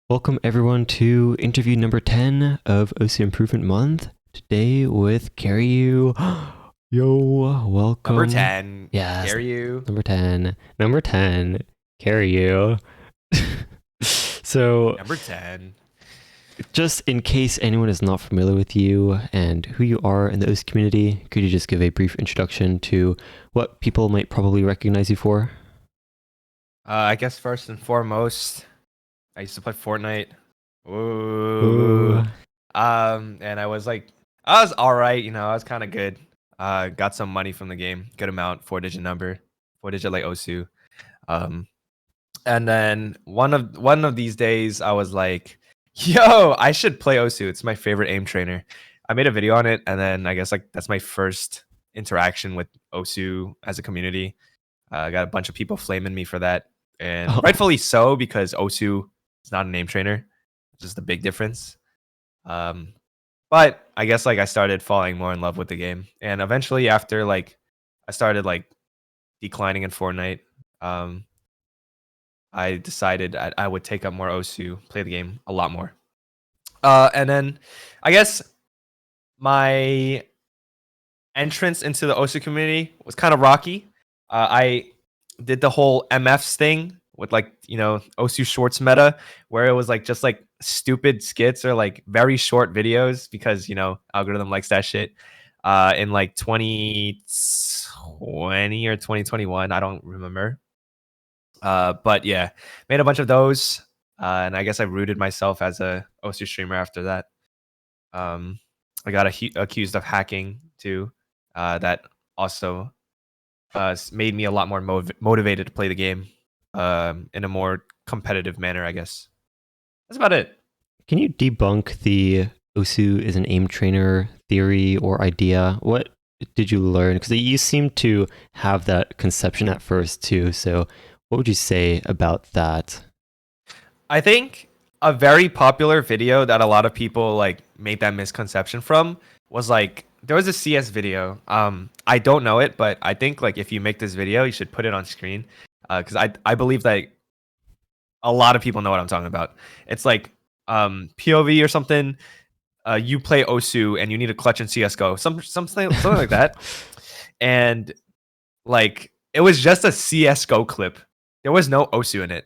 Welcome everyone to interview number 10 of OC Improvement Month. Today with Kariyu. Yo, Number welcome. 10, Yes, Kariyu. number 10. Number 10, Kariyu. So, Number 10. just in case anyone is not familiar with you and who you are in the OC community, could you just give a brief introduction to what people might probably recognize you for? I guess first and foremost, I used to play Fortnite. Ooh. Ooh. And I was all right. I was kind of good. Got some money from the game, good amount, 4-digit number, 4-digit like Osu. Um, and then one of these days, I was like, "Yo, I should play Osu. It's my favorite aim trainer." I made a video on it, and then I guess like that's my first interaction with Osu as a community. I got a bunch of people flaming me for that, and Oh. rightfully so because Osu is not a name trainer. Just the big difference. Um, but I guess like I started falling more in love with the game, and eventually after like I started like declining in Fortnite, um, I decided I would take up more Osu, play the game a lot more. And then I guess my entrance into the Osu community was kind of rocky. I did the whole MFs thing with like Osu Shorts meta, where it was like just like stupid skits or like very short videos because algorithm likes that shit. In like 2020 or 2021, I don't remember. But yeah, made a bunch of those, and I guess I rooted myself as a Osu streamer after that. Um, I got accused of hacking too. That also made me a lot more motivated to play the game in a more competitive manner, I guess. That's about it. Can you debunk the Osu is an aim trainer theory or idea? What did you learn? Because you seem to have that conception at first too. So, what would you say about that? I think a very popular video that a lot of people like made that misconception from was like there was a CS video. I don't know it, but I think like if you make this video, you should put it on screen because I believe that a lot of people know what I'm talking about. It's like POV or something. You play Osu and you need a clutch in CS:GO, something like that. And like it was just a CS:GO clip. There was no Osu in it.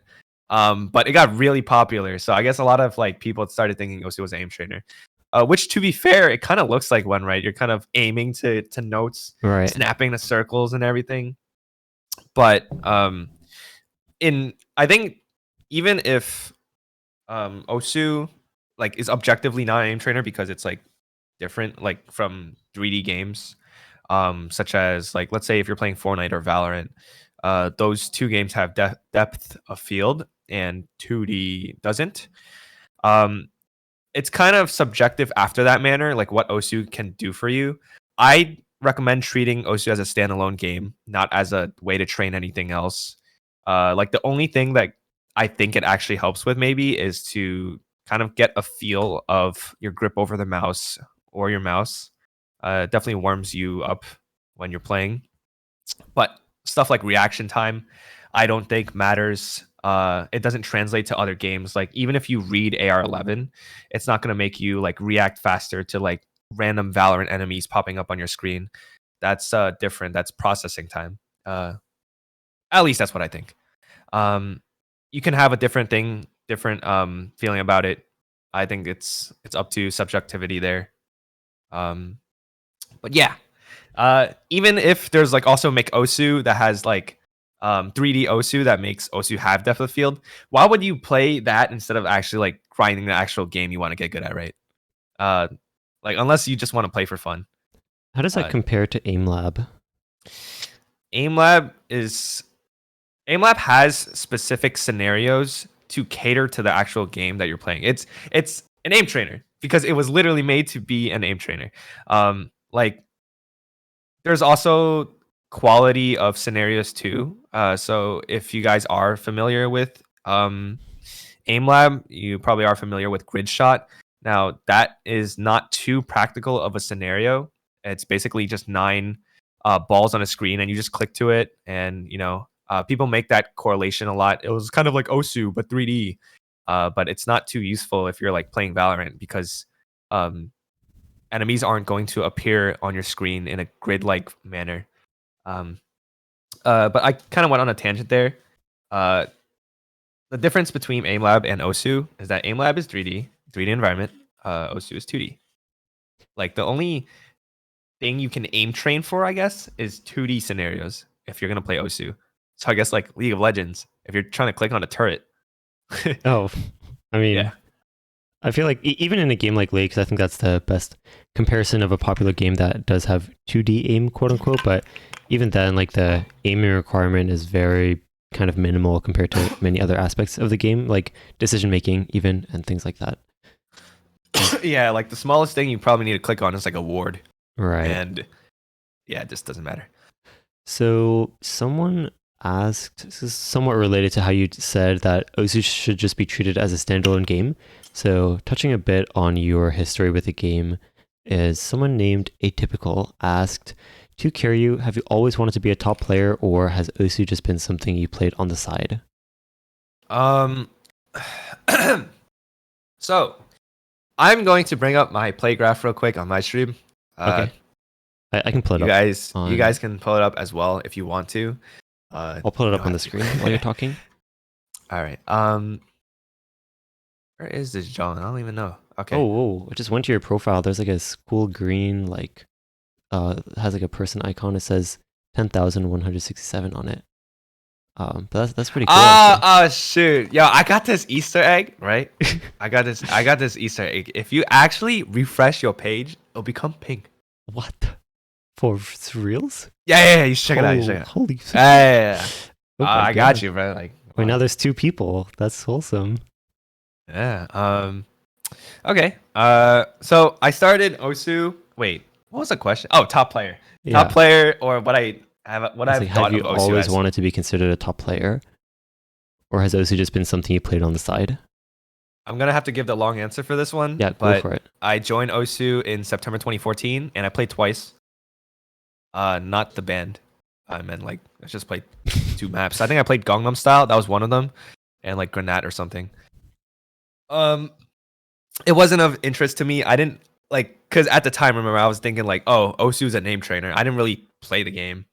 But it got really popular. So I guess a lot of like people started thinking Osu was an aim trainer. Which to be fair, it kind of looks like one, right? You're kind of aiming to notes, Right. snapping the circles and everything. But in I think even if Osu like is objectively not an aim trainer because it's like different like from 3D games, such as like let's say if you're playing Fortnite or Valorant, those two games have depth of field and 2D doesn't. Um, it's kind of subjective after that manner, like what Osu can do for you. I recommend treating Osu as a standalone game, not as a way to train anything else. Like the only thing that I think it actually helps with maybe is to kind of get a feel of your grip over the mouse or your mouse. It definitely warms you up when you're playing. But stuff like reaction time, I don't think matters. It doesn't translate to other games. Like even if you read AR11, it's not gonna make you like react faster to like random Valorant enemies popping up on your screen. That's different. That's processing time. At least that's what I think. Um, you can have a different feeling about it. I think it's up to subjectivity there. Um, but yeah, even if there's like also make Osu that has like 3D Osu that makes Osu have depth of field, why would you play that instead of actually like grinding the actual game you want to get good at, right? Uh, like unless you just want to play for fun. How does that Uh, compare to AimLab? AimLab is AimLab has specific scenarios to cater to the actual game that you're playing. It's an aim trainer because it was literally made to be an aim trainer. Like there's also quality of scenarios too. So if you guys are familiar with AimLab, you probably are familiar with Grid Shot. Now that is not too practical of a scenario. It's basically just nine balls on a screen, and you just click to it. And people make that correlation a lot. It was kind of like Osu but 3D. but it's not too useful if you're like playing Valorant because um, enemies aren't going to appear on your screen in a grid-like manner. Um, but I kind of went on a tangent there. Uh, the difference between AimLab and OSU is that AimLab is 3D environment. OSU is 2D. Like the only thing you can aim train for, I guess, is 2D scenarios if you're gonna play OSU. So I guess like League of Legends, if you're trying to click on a turret. Oh, I mean, Yeah. I feel like even in a game like League, 'cause I think that's the best comparison of a popular game that does have 2D aim, quote unquote. But even then, like the aiming requirement is very kind of minimal compared to many other aspects of the game, like decision making, even and things like that. Yeah, like the smallest thing you probably need to click on is like a ward. Right. And yeah, it just doesn't matter. So someone asked, this is somewhat related to how you said that OSU should just be treated as a standalone game. So touching a bit on your history with the game, is someone named Atypical asked, to Kariyu, have you always wanted to be a top player, or has OSU just been something you played on the side? So I'm going to bring up my play graph real quick on my stream. Okay. I can pull it You up. you guys can pull it up as well if you want to. I'll pull it up on the screen while you're talking. All right. Where is this John? I don't even know. Okay. Oh, I just went to your profile. There's like a school green, like, has like a person icon. It says 10,167 on it. But that's pretty cool. Oh shoot. Yo, I got this Easter egg, right? I got this Easter egg. If you actually refresh your page, it'll become pink. What? For reals? Yeah. You should check it out. You should check it out. Holy shit. Yeah. Oh my I got God. you, bro. Like, Wait, now there's 2 people. That's wholesome. yeah. Okay. So I started OSU. Wait, what was the question? Oh, top player. Yeah. Top player, or what I've It's thought like, have you of OSU always as. wanted to be considered a top player? Or has OSU just been something you played on the side? I'm gonna have to give the long answer for this one. Yeah, go but for it. I joined OSU in September 2014, and I played twice. Not the band. I meant like I just played 2 maps. I think I played Gangnam Style. That was one of them, and like Granat or something. It wasn't of interest to me. I didn't like because at the time, remember, I was thinking like, oh, Osu's a name trainer. I didn't really play the game.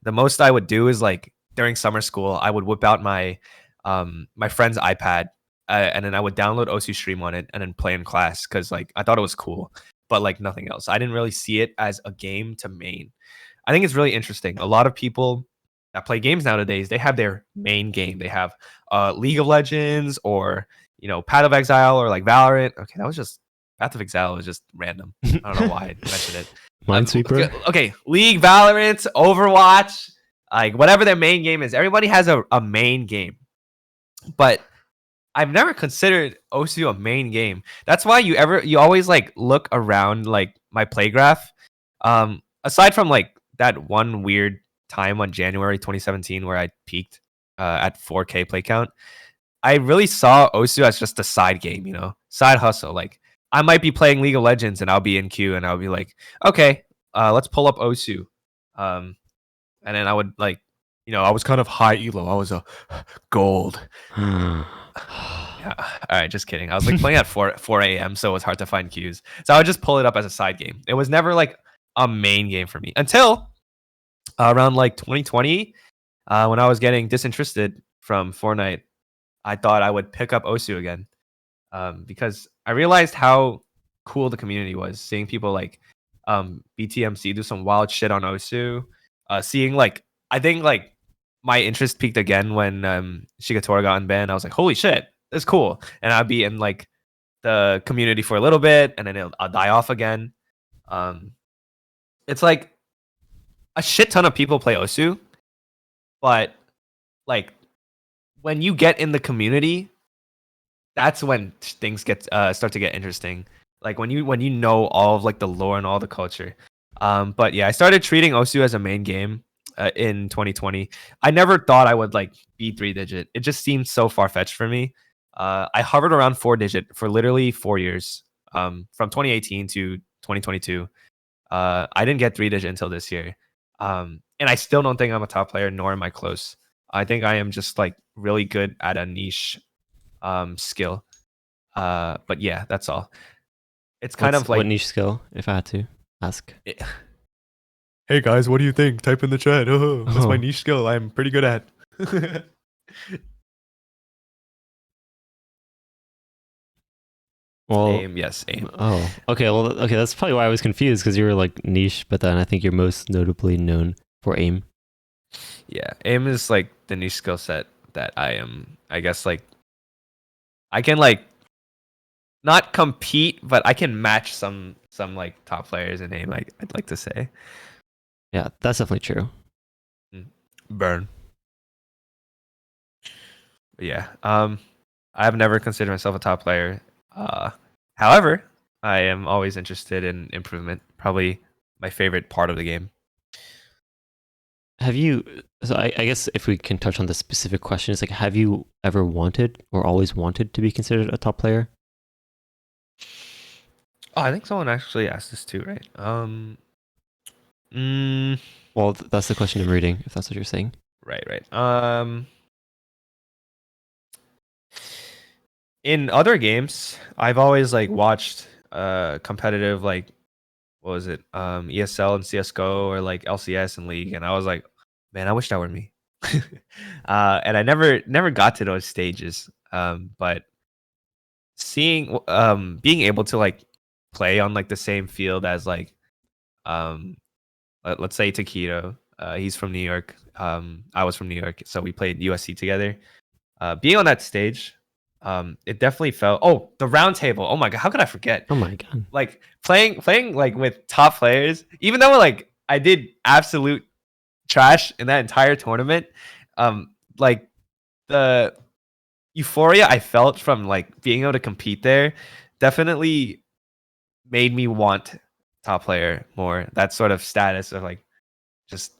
The most I would do is like during summer school, I would whip out my my friend's iPad, and then I would download Osu Stream on it and then play in class because like I thought it was cool, but like nothing else. I didn't really see it as a game to main. I think it's really interesting. A lot of people that play games nowadays, they have their main game. They have League of Legends or Path of Exile or like Valorant. Okay, that was just Path of Exile was just random. I don't know why I mentioned it. Minesweeper? Okay, League, Valorant, Overwatch, like whatever their main game is. Everybody has a main game, but I've never considered OSU a main game. That's why you always like look around like my play graph. Aside from like that one weird time on January 2017 where I peaked at 4K play count, I really saw Osu as just a side game, side hustle. Like I might be playing League of Legends and I'll be in queue and I'll be like, okay, let's pull up Osu. And then I would like, I was kind of high elo. I was a gold. Yeah. All right, just kidding. I was like playing at 4 a.m., so it was hard to find queues. So I would just pull it up as a side game. It was never like a main game for me until around like 2020, when I was getting disinterested from Fortnite. I thought I would pick up Osu again, because I realized how cool the community was. Seeing people like BTMC do some wild shit on Osu, seeing like I think like my interest peaked again when Shigatora got unbanned. I was like, holy shit, that's cool. And I'd be in like the community for a little bit, and then I'll die off again. It's like a shit ton of people play Osu, but like when you get in the community, that's when things get start to get interesting. Like when you know all of like the lore and all the culture. But yeah, I started treating Osu as a main game in 2020. I never thought I would like be 3-digit. It just seemed so far fetched for me. I hovered around 4-digit for literally 4 years, from 2018 to 2022. I didn't get 3-digit until this year, and I still don't think I'm a top player, nor am I close. I think I am just like really good at a niche skill. But yeah, that's all. It's kind of What like niche skill, if I had to ask? hey guys, what do you think? Type in the chat. What's my Oh, niche skill I'm pretty good at? well, Aim, yes, aim. oh, okay. Well, okay. That's probably why I was confused because you were like niche, but then I think you're most notably known for aim. Yeah, aim is like the niche skill set that I am. I guess like I can like not compete, but I can match some like top players in aim. I'd like to say. Yeah, that's definitely true. Burn. But yeah. I've never considered myself a top player. However, I am always interested in improvement. Probably my favorite part of the game. Have you? So I guess if we can touch on the specific question, it's like, have you ever wanted or always wanted to be considered a top player? Oh, I think someone actually asked this too, right? Mm, Well, that's the question I'm reading. If that's what you're saying. right. In other games, I've always like watched competitive like what was it? ESL and CS:GO or like LCS and League, and I was like, man, I wish that were me. And I never got to those stages. But seeing being able to like play on like the same field as like um let's say Taquito. He's from New York. I was from New York, so we played USC together. Being on that stage, it definitely felt. Oh, the round table. Oh my god, how could I forget? Oh my god. Like playing like with top players, even though like I did absolute trash in that entire tournament. Like the euphoria I felt from like being able to compete there definitely made me want top player more. That sort of status of like just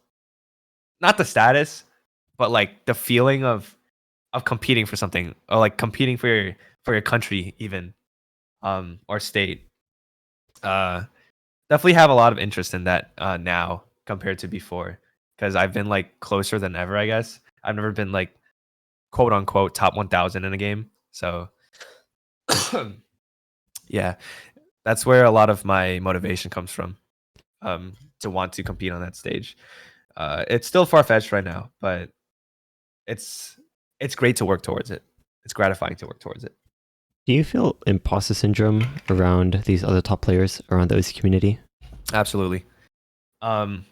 not the status, but like the feeling of competing for something or like competing for your country even or state. Uh Definitely have a lot of interest in that now compared to before because I've been like closer than ever, I guess. I've never been like quote unquote top 1000 in a game. So yeah, that's where a lot of my motivation comes from to want to compete on that stage. It's still far fetched right now, but it's it's great to work towards it. It's gratifying to work towards it. Do you feel imposter syndrome around these other top players around the OC community? Absolutely. Um,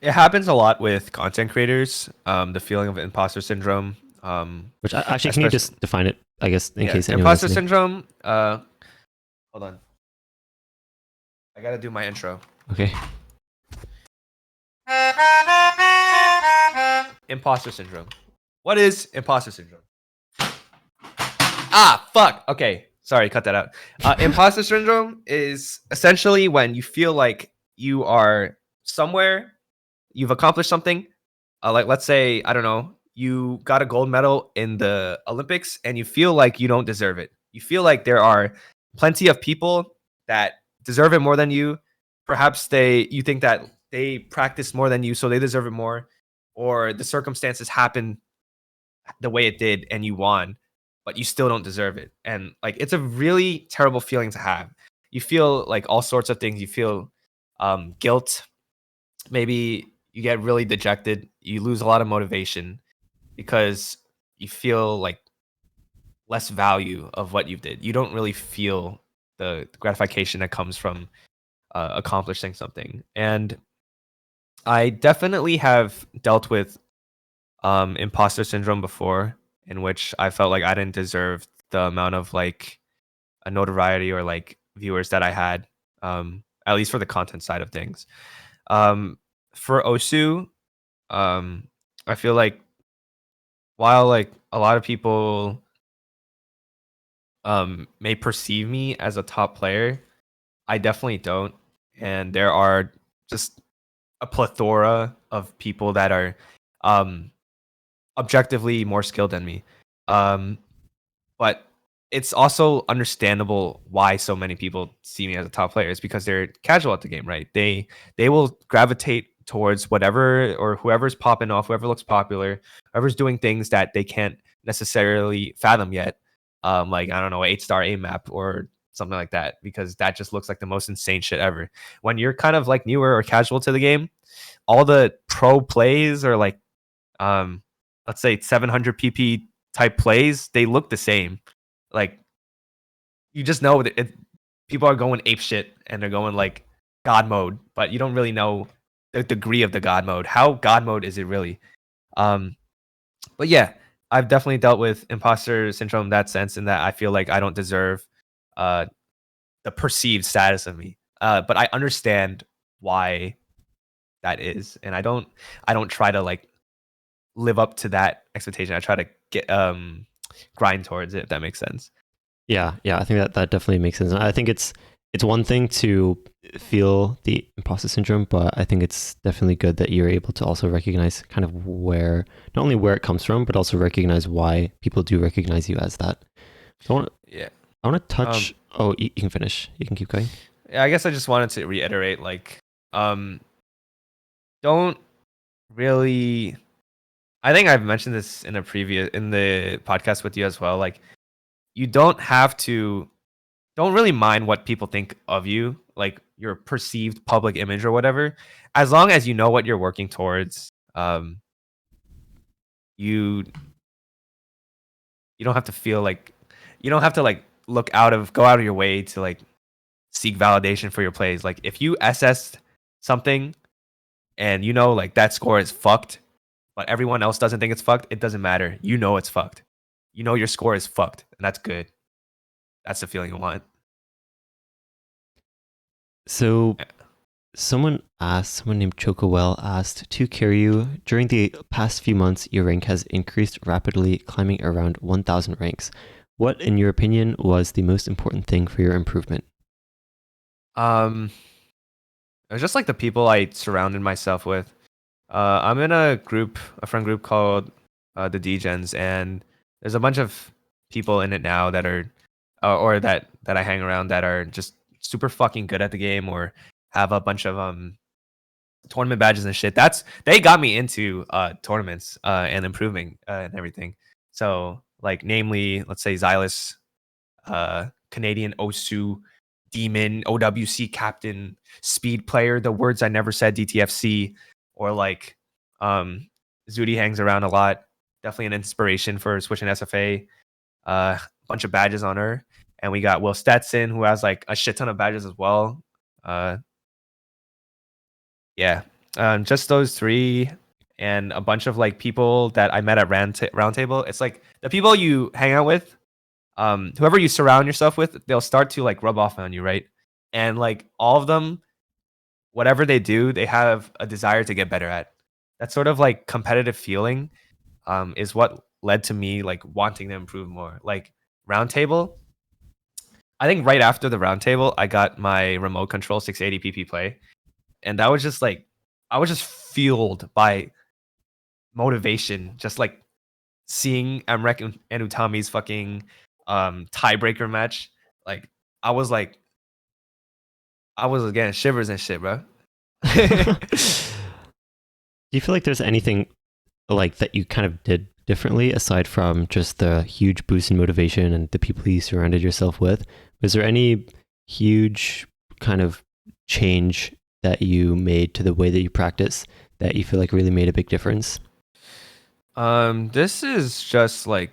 it happens a lot with content creators. The feeling of imposter syndrome. Which actually, can you Especially just define it? I guess in yeah, case anyone imposter listening. syndrome. Hold on. I gotta do my intro. Okay. Imposter syndrome. What is imposter syndrome? Ah, fuck. Okay, sorry, cut that out. Imposter syndrome is essentially when you feel like you are somewhere, you've accomplished something. Like let's say I don't know, you got a gold medal in the Olympics, and you feel like you don't deserve it. You feel like there are plenty of people that deserve it more than you. Perhaps you think that they practice more than you, so they deserve it more, or the circumstances happen the way it did and you won, but you still don't deserve it. And like it's a really terrible feeling to have. You feel like all sorts of things. You feel guilt. Maybe you get really dejected. You lose a lot of motivation because you feel like less value of what you did. You don't really feel the gratification that comes from accomplishing something. And I definitely have dealt with imposter syndrome before, in which I felt like I didn't deserve the amount of like a notoriety or like viewers that I had, at least for the content side of things. Um, for Osu, um, I feel like while like a lot of people may perceive me as a top player, I definitely don't. And there are just a plethora of people that are um, objectively more skilled than me. Um, but it's also understandable why so many people see me as a top player is because they're casual at the game, right? They will gravitate towards whatever or whoever's popping off, whoever looks popular, whoever's doing things that they can't necessarily fathom yet. Like I don't know, 8-star A map or something like that, because that just looks like the most insane shit ever. When you're kind of like newer or casual to the game, all the pro plays or like let's say 700 pp type plays, they look the same. Like you just know that people are going ape shit and they're going like god mode, but you don't really know the degree of the god mode. How god mode is it really? Um, but yeah, I've definitely dealt with imposter syndrome in that sense, in that I feel like I don't deserve uh, the perceived status of me. But I understand why that is, and I don't try to like live up to that expectation. I try to get grind towards it, if that makes sense. Yeah, yeah, I think that definitely makes sense. I think it's one thing to feel the imposter syndrome, but I think it's definitely good that you're able to also recognize kind of where, not only where it comes from, but also recognize why people do recognize you as that. So Yeah. I want to touch. Oh, you can finish. You can keep going. Yeah, I guess I just wanted to reiterate, like, um, don't really. I think I've mentioned this in the podcast with you as well. Like, you don't really mind what people think of you, like your perceived public image or whatever, as long as you know what you're working towards. You you don't have to feel like you don't have to like go out of your way to like seek validation for your plays. Like if you assessed something and you know like that score is fucked, but everyone else doesn't think it's fucked, it doesn't matter. You know it's fucked. You know your score is fucked, and that's good. That's the feeling you want. So Yeah. someone named Chocowell asked, to Kariyu, during the past few months, your rank has increased rapidly, climbing around 1,000 ranks. What, in your opinion, was the most important thing for your improvement? Um, it was just like the people I surrounded myself with. I'm in a friend group called the Degens, and there's a bunch of people in it now that are, or that I hang around that are just super fucking good at the game, or have a bunch of tournament badges and shit. They got me into tournaments and improving and everything. So like, namely, let's say Xylus, Canadian Osu, Demon, OWC Captain, Speed Player, the words I never said, DTFC, or like Zudi hangs around a lot. Definitely an inspiration for switching SFA. Bunch of badges on her. And we got Will Stetson, who has like a shit ton of badges as well. Uh, yeah, just those three, and a bunch of like people that I met at Roundtable. It's like the people you hang out with, whoever you surround yourself with, they'll start to like rub off on you, right? And like all of them, whatever they do, they have a desire to get better at. That sort of like competitive feeling is what led to me like wanting to improve more. Like Roundtable, I think right after the Roundtable, I got my remote control 680 PP play, and that was just like I was just fueled by motivation, just like seeing Amrek and Utami's fucking tiebreaker match. Like I was like I was getting shivers and shit, bro. Do you feel like there's anything like that you kind of did differently aside from just the huge boost in motivation and the people you surrounded yourself with? Was there any huge kind of change that you made to the way that you practice that you feel like really made a big difference? This is just like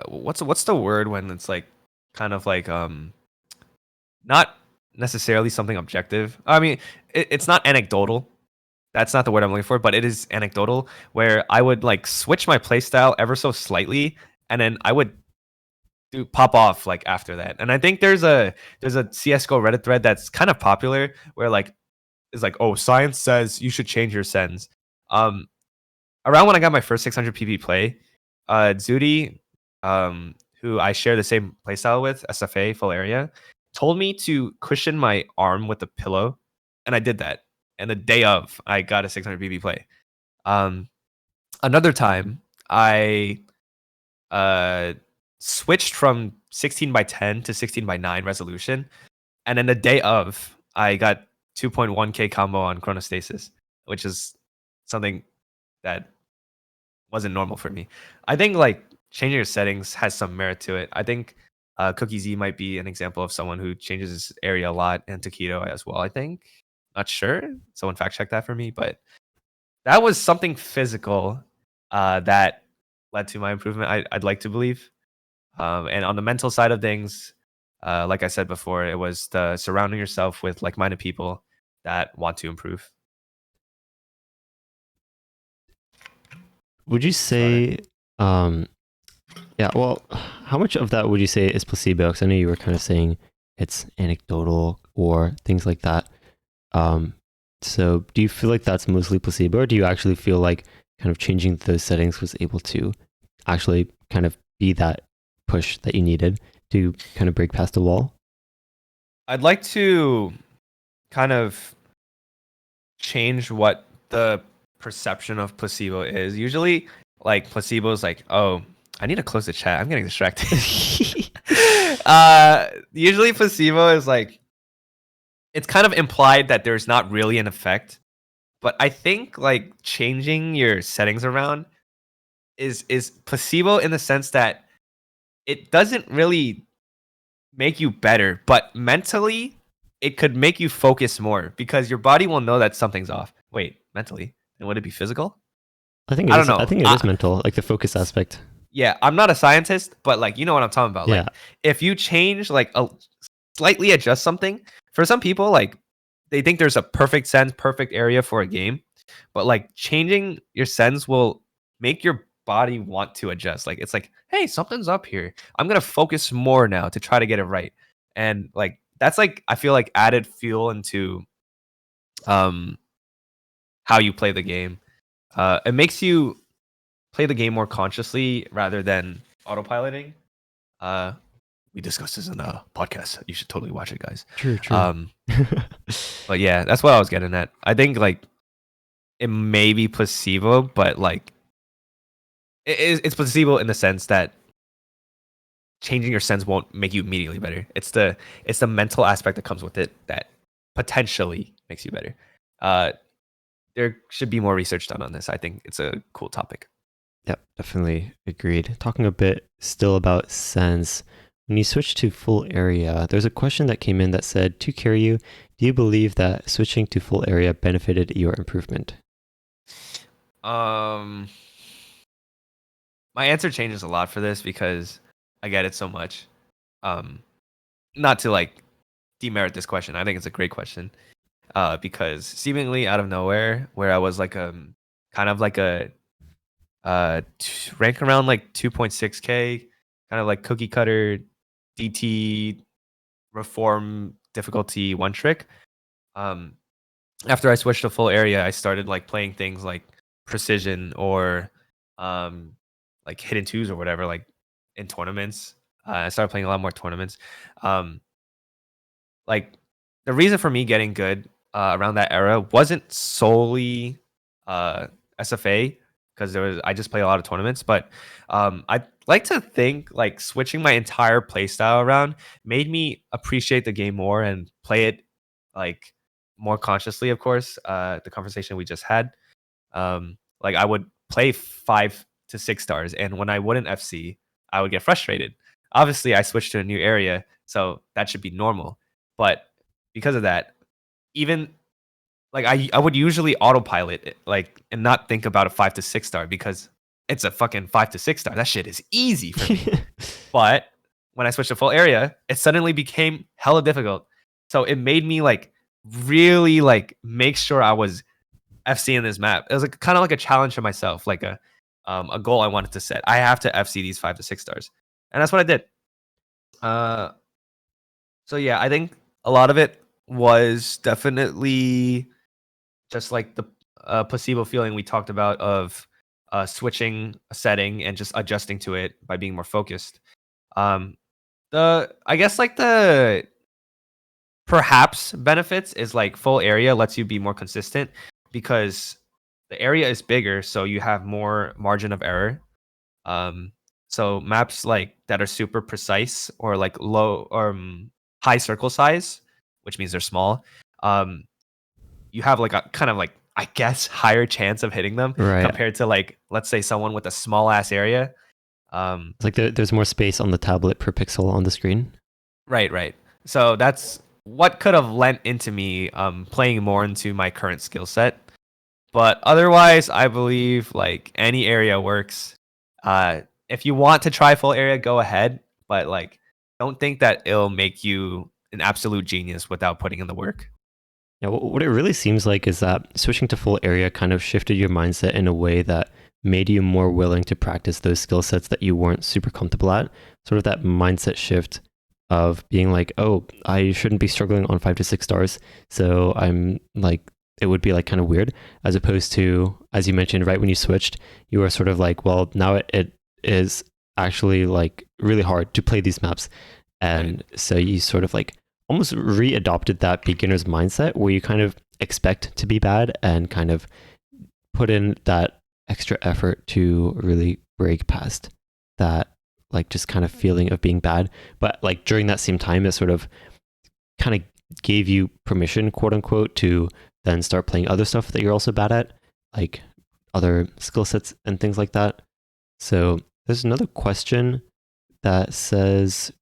what's the word when it's like kind of like not necessarily something objective. I mean, it's not anecdotal. That's not the word I'm looking for, but it is anecdotal, where I would like switch my playstyle ever so slightly, and then I would pop off like after that. And I think there's a CS:GO Reddit thread that's kind of popular where like it's like, oh, science says you should change your sends. Um, Around when I got my first 600 PP play, Zudi, who I share the same playstyle with, SFA full area, told me to cushion my arm with a pillow, and I did that. And the day of, I got a 600 PP play. Um, Another time, I uh, switched from 16 by 10 to 16 by 9 resolution, and then the day of, I got 2.1k combo on Chronostasis, which is something that wasn't normal for me. I think like changing your settings has some merit to it. I think Cookie Z might be an example of someone who changes his area a lot, and Taquito as well. I think, not sure. Someone fact check that for me, but that was something physical that led to my improvement. I'd like to believe. And on the mental side of things, like I said before, it was the surrounding yourself with like-minded people that want to improve. Would you That's about it. say, um, yeah, well, how much of that would you say is placebo? Because I know you were kind of saying it's anecdotal or things like that. Um, so do you feel like that's mostly placebo, or do you actually feel like kind of changing those settings was able to actually kind of be that push that you needed to kind of break past the wall? I'd like to kind of change what the perception of placebo is. Usually, like placebo is like, oh, I need to close the chat. I'm getting distracted. Usually placebo is like, it's kind of implied that there's not really an effect. But I think like changing your settings around is placebo in the sense that it doesn't really make you better, but mentally it could make you focus more because your body will know that something's off. Wait, mentally? And would it be physical? I think it I don't is. I know. think it is mental, like the focus aspect. Yeah, I'm not a scientist, but like you know what I'm talking about. Yeah, Like if you change like a slightly adjust something, for some people like they think there's a perfect sense, perfect area for a game, but like changing your sense will make your body want to adjust. Like it's like, hey, something's up here. I'm gonna focus more now to try to get it right. And like that's like I feel like added fuel into um how you play the game. It makes you play the game more consciously rather than autopiloting. Uh, we discussed this in a podcast. You should totally watch it, guys. true, true. Um, but yeah, that's what I was getting at. I think like it may be placebo, but like it's placebo in the sense that changing your sense won't make you immediately better. It's the mental aspect that comes with it that potentially makes you better. Uh, there should be more research done on this. I think it's a cool topic. Yep, definitely agreed. Talking a bit still about sense. When you switch to full area, there's a question that came in that said, to Kariyu, do you believe that switching to full area benefited your improvement? Um, my answer changes a lot for this because I get it so much. Um, not to like demerit this question. I think it's a great question. Because seemingly out of nowhere, where I was like kind of like a rank around like 2.6k, kind of like cookie cutter DT reform difficulty one trick. Um, After I switched to full area, I started like playing things like precision or um like hidden twos or whatever, like in tournaments. I started playing a lot more tournaments. Um, like the reason for me getting good around that era wasn't solely uh, SFA because I just play a lot of tournaments, but I like to think like switching my entire playstyle around made me appreciate the game more and play it like more consciously. Of course, the conversation we just had, like I would play 5 to 6 stars, and when I wouldn't FC, I would get frustrated. Obviously, I switched to a new area, so that should be normal. But because of that, even like I would usually autopilot it, like and not think about a 5 to 6 star because it's a fucking 5 to 6 star. That shit is easy for me. But when I switched to full area, it suddenly became hella difficult. So it made me like really like make sure I was FC in this map. It was like kind of like a challenge for myself, like a goal I wanted to set. I have to FC these 5 to 6 stars, and that's what I did. Uh, so yeah, I think a lot of it was definitely just like the placebo feeling we talked about of switching a setting and just adjusting to it by being more focused. Um, the I guess like the perhaps benefits is like full area lets you be more consistent because the area is bigger, so you have more margin of error. Um, so maps like that are super precise or like low or high circle size, which means they're small. Um, you have like a kind of like I guess, higher chance of hitting them Right. compared to like, let's say someone with a small ass area. It's like there's more space on the tablet per pixel on the screen. Right. So that's what could have lent into me playing more into my current skill set. But otherwise, I believe like any area works. If you want to try full area, go ahead. But like, don't think that it'll make you an absolute genius without putting in the work. Yeah, what it really seems like is that switching to full area kind of shifted your mindset in a way that made you more willing to practice those skill sets that you weren't super comfortable at. Sort of that mindset shift of being like, oh, I shouldn't be struggling on 5 to 6 stars. So I'm like, it would be like kind of weird, as opposed to, as you mentioned, right when you switched, you were sort of like, well, now it is actually like really hard to play these maps. And so you sort of like almost readopted that beginner's mindset where you kind of expect to be bad and kind of put in that extra effort to really break past that like just kind of feeling of being bad. But like during that same time, it sort of kind of gave you permission, quote unquote, to then start playing other stuff that you're also bad at, like other skill sets and things like that. So there's another question that says,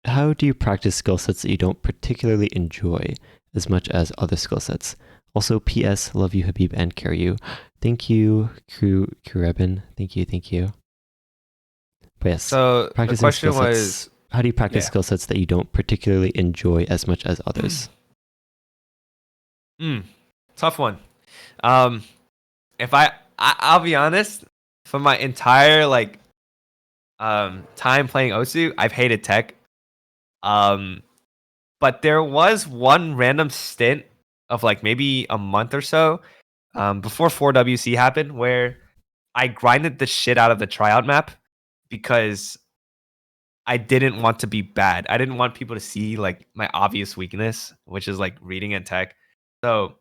how do you practice skill sets that you don't particularly enjoy as much as other skill sets? Also, P.S. Love you, Habib and Kariyu. Thank you, Kurebin. Thank you. But yes, So the practicing skill question sets. was, How do you practice yeah, skill sets that you don't particularly enjoy as much as others? tough one. Um, if I'll be honest, for my entire like time playing Osu, I've hated tech. Um, but there was one random stint of like maybe a month or so before 4WC happened where I grinded the shit out of the tryout map because I didn't want to be bad. I didn't want people to see like my obvious weakness, which is like reading and tech. So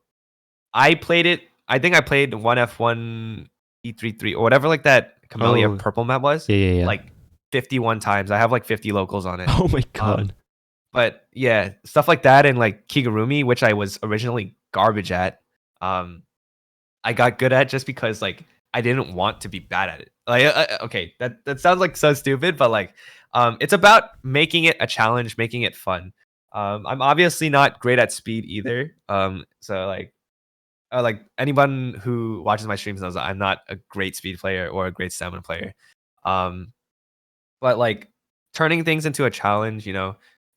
I played it. I think I played 1F1 E33 or whatever like that Camellia Oh, purple map was yeah. like 51 times. I have like 50 locals on it. Oh my Um, god. but yeah, stuff like that and like Kigurumi, which I was originally garbage at. I got good at just because like I didn't want to be bad at it. Like okay, that sounds like so stupid, but like it's about making it a challenge, making it fun. I'm obviously not great at speed either. So like anyone who watches my streams knows that I'm not a great speed player or a great stamina player. Um, but like turning things into a challenge,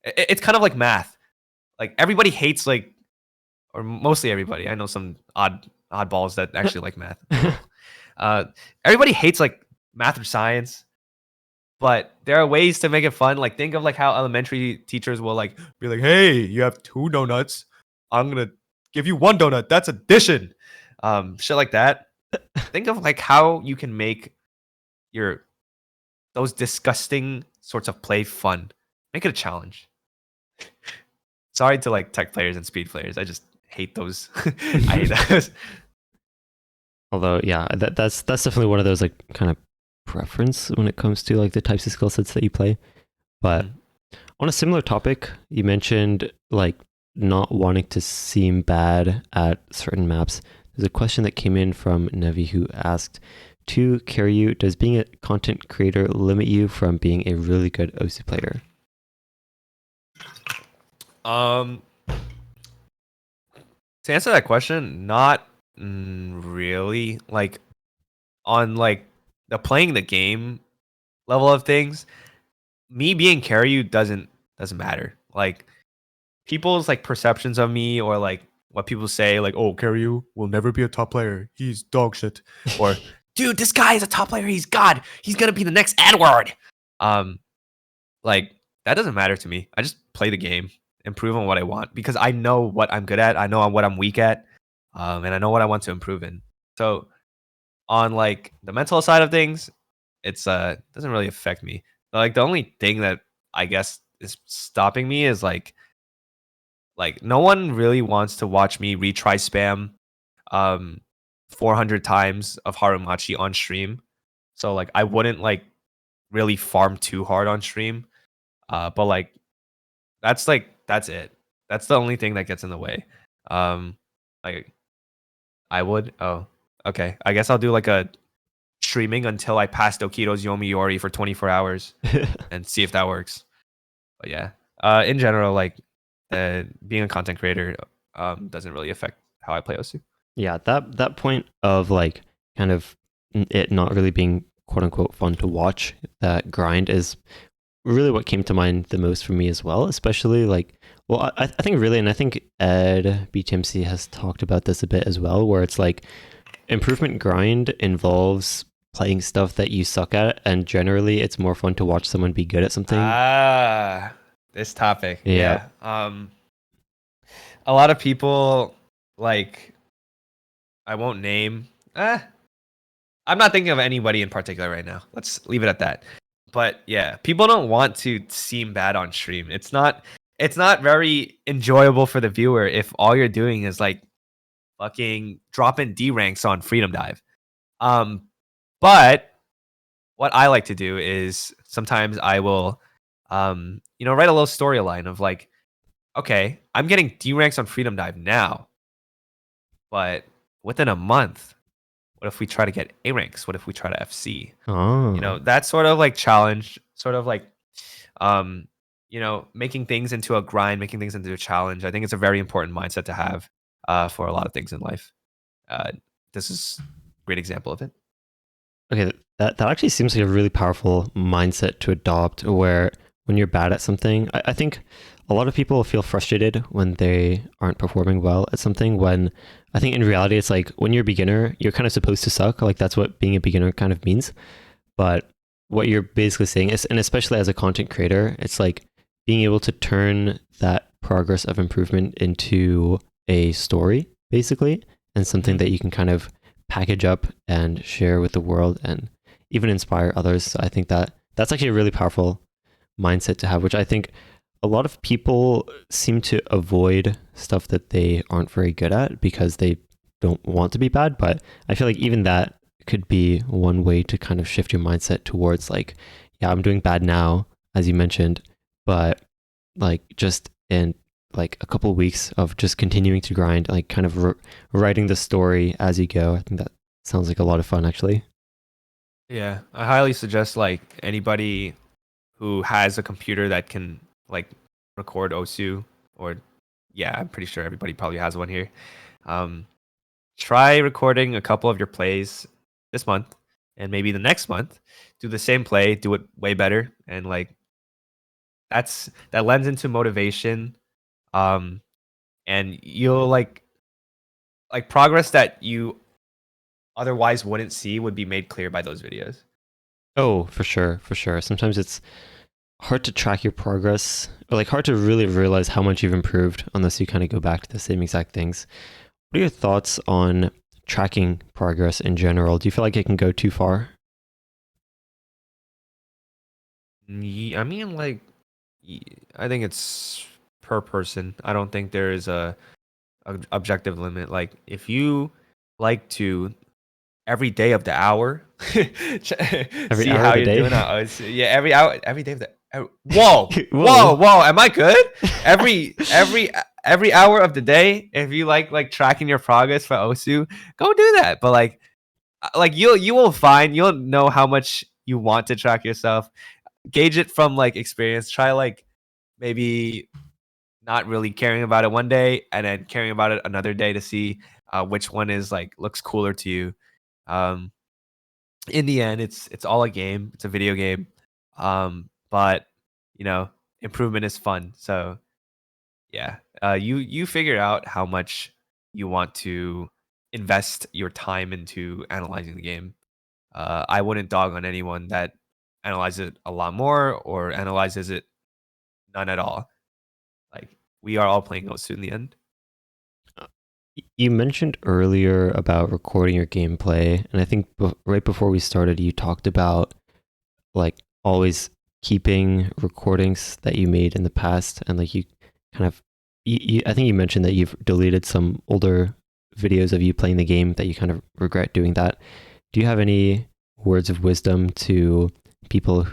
it's kind of like math. Like everybody hates like, or mostly everybody. I know some oddballs that actually like math. Cool. Uh, everybody hates like math or science, but there are ways to make it fun. Like think of like how elementary teachers will like be like, "Hey, you have 2 donuts. I'm gonna give you 1 donut. That's addition." Shit like that. Think of like how you can make your those disgusting sorts of play fun. Make it a challenge. Sorry to like tech players and speed players. I just hate those. I hate those. Although, yeah, that's definitely one of those like kind of preference when it comes to like the types of skill sets that you play. But on a similar topic, you mentioned like not wanting to seem bad at certain maps. There's a question that came in from Nevi who asked, to Kariyu, does being a content creator limit you from being a really good OC player? To answer that question, not really. Like on like the playing the game level of things, me being Kariyu doesn't matter. Like people's like perceptions of me or like what people say, like, oh, Kariyu will never be a top player. He's dog shit. Or dude, this guy is a top player. He's God. He's gonna be the next Edward. Um, like that doesn't matter to me. I just play the game, improve on what I want because I know what I'm good at. I know what I'm weak at, and I know what I want to improve in. So on like the mental side of things, it's doesn't really affect me. Like the only thing that I guess is stopping me is like no one really wants to watch me retry spam um 400 times of Harumachi on stream. So like I wouldn't like really farm too hard on stream. But like that's it. That's the only thing that gets in the way. Um like I would. Oh, okay. I guess I'll do like a streaming until I pass Dokito's Yomiuri for 24 hours and see if that works. But yeah, in general, like being a content creator doesn't really affect how I play OSU. Yeah, that point of like kind of it not really being quote unquote fun to watch, that grind is really what came to mind the most for me as well, especially like, well, I think really, and I think Ed BTMC has talked about this a bit as well, where it's like improvement grind involves playing stuff that you suck at, and generally it's more fun to watch someone be good at something. Ah, this topic. Yeah. Yeah. A lot of people like I won't name. I'm not thinking of anybody in particular right now. Let's leave it at that. But yeah, people don't want to seem bad on stream. It's not very enjoyable for the viewer if all you're doing is like fucking dropping D ranks on Freedom Dive. Um, but what I like to do is sometimes I will write a little storyline of like, okay, I'm getting D ranks on Freedom Dive now, but within a month, what if we try to get A ranks? What if we try to FC? Oh. That sort of like challenge, sort of like making things into a grind, making things into a challenge. I think it's a very important mindset to have for a lot of things in life. Uh, this is a great example of it. Okay, that actually seems like a really powerful mindset to adopt, where when you're bad at something, I think a lot of people feel frustrated when they aren't performing well at something, when I think in reality it's like when you're a beginner, you're kind of supposed to suck. Like that's what being a beginner kind of means. But what you're basically saying is, and especially as a content creator, it's like being able to turn that progress of improvement into a story, basically, and something Mhm. that you can kind of package up and share with the world and even inspire others. So I think that's actually a really powerful mindset to have, which I think a lot of people seem to avoid stuff that they aren't very good at because they don't want to be bad. But I feel like even that could be one way to kind of shift your mindset towards like, yeah, I'm doing bad now, as you mentioned, but like just in like a couple of weeks of just continuing to grind, like kind of writing the story as you go. I think that sounds like a lot of fun, actually. Yeah, I highly suggest like anybody who has a computer that can like record OSU, or yeah, I'm pretty sure everybody probably has one here. Um, Try recording a couple of your plays this month, and maybe the next month do the same play, do it way better, and like that lends into motivation. Um, and you'll like progress that you otherwise wouldn't see would be made clear by those videos. Oh, for sure, for sure. Sometimes it's hard to track your progress, or like hard to really realize how much you've improved unless you kind of go back to the same exact things. What are your thoughts on tracking progress in general? Do you feel like it can go too far? I mean, like, I think it's per person. I don't think there is a objective limit. Like, if you like to every day of the hour, Every see hour how of the you're day? doing. Yeah, every hour, every day of the. Whoa, whoa, Whoa. whoa! Am I good? Every hour of the day, if you like tracking your progress for Osu, go do that. But like you will find you'll know how much you want to track yourself. Gauge it from like experience. Try like maybe not really caring about it one day and then caring about it another day to see which one is like looks cooler to you. Um, in the end, it's all a game. It's a video game. But you know, improvement is fun. So yeah, you figure out how much you want to invest your time into analyzing the game. I wouldn't dog on anyone that analyzes it a lot more or analyzes it none at all. Like we are all playing Osu in the end. You mentioned earlier about recording your gameplay, and I think right before we started, you talked about like always keeping recordings that you made in the past, and like you kind of, I think you mentioned that you've deleted some older videos of you playing the game that you kind of regret doing that. Do you have any words of wisdom to people,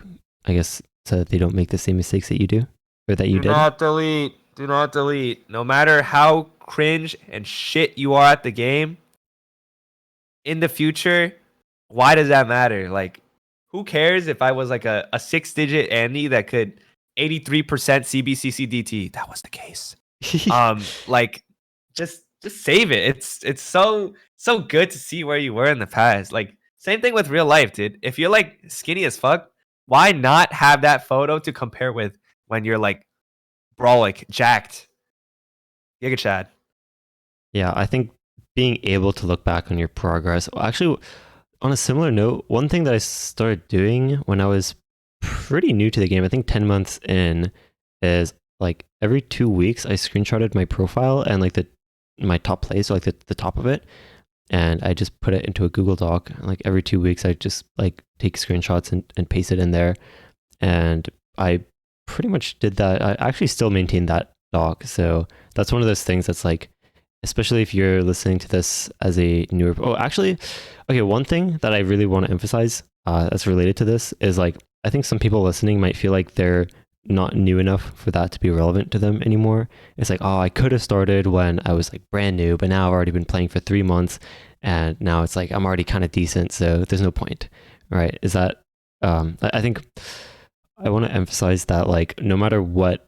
I guess, so that they don't make the same mistakes that you do or that you Do did? not delete. Do not delete. No matter how cringe and shit you are at the game, in the future, why does that matter? Like, who cares if I was like a 6-digit Andy that could 83% CBCC DT? That was the case. Like, just save it. It's so good to see where you were in the past. Like, same thing with real life, dude. If you're like skinny as fuck, why not have that photo to compare with when you're like brolic, jacked? Giga Chad. Yeah, I think being able to look back on your progress. Actually, on a similar note, one thing that I started doing when I was pretty new to the game, I think 10 months in, is like every 2 weeks I screenshotted my profile and like my top place, so like the top of it, and I just put it into a Google Doc. Like every 2 weeks I just like take screenshots and paste it in there. And I pretty much did that. I actually still maintain that doc. So that's one of those things that's like, especially if you're listening to this as a newer. Oh, actually, okay. One thing that I really want to emphasize that's related to this is like, I think some people listening might feel like they're not new enough for that to be relevant to them anymore. It's like, oh, I could have started when I was like brand new, but now I've already been playing for 3 months, and now it's like I'm already kind of decent, so there's no point, right? Is that I think I want to emphasize that like no matter what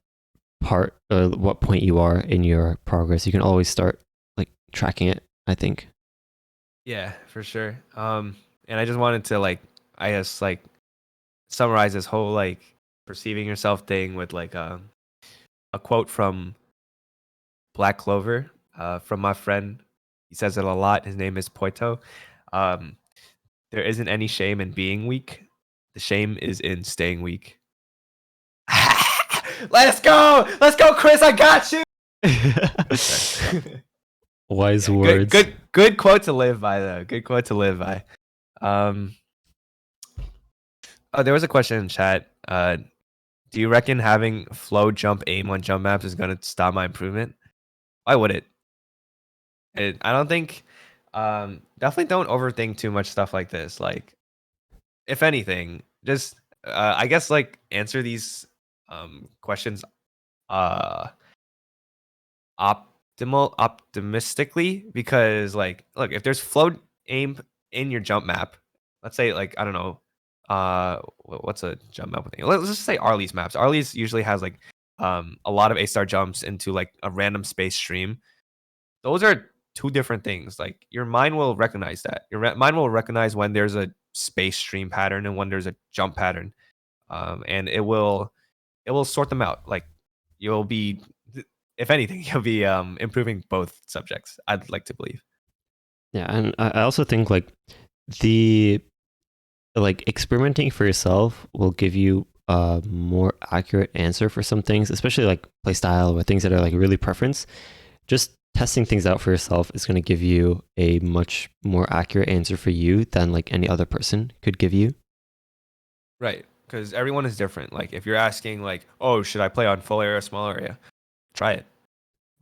part or what point you are in your progress, you can always start like tracking it, I think. Yeah, for sure. And I just wanted to like, I guess like summarize this whole like perceiving yourself thing with like a quote from Black Clover, from my friend. He says it a lot. His name is Poito. Um, there isn't any shame in being weak. The shame is in staying weak. Let's go! Let's go, Chris! I got you. Wise Yeah, words. good quote to live by, though. Good quote to live by. Um, oh, there was a question in chat. Do you reckon having flow jump aim on jump maps is gonna stop my improvement? Why would it? I don't think. Definitely don't overthink too much stuff like this. Like, if anything, just I guess like answer these questions uh optimistically, because like look, if there's flow aim in your jump map, let's say like I don't know, what's a jump map with aim? Let's just say Arlie's maps. Arlie's usually has like a lot of A-star jumps into like a random space stream. Those are two different things. Like your mind will recognize that. Your mind will recognize when there's a space stream pattern and when there's a jump pattern, and it will sort them out. Like you'll be, if anything, you'll be improving both subjects. I'd like to believe. Yeah, and I also think like the like experimenting for yourself will give you a more accurate answer for some things, especially like playstyle or things that are like really preference. Just testing things out for yourself is going to give you a much more accurate answer for you than like any other person could give you. Right, because everyone is different. Like if you're asking like, oh, should I play on full area, small area? Try it.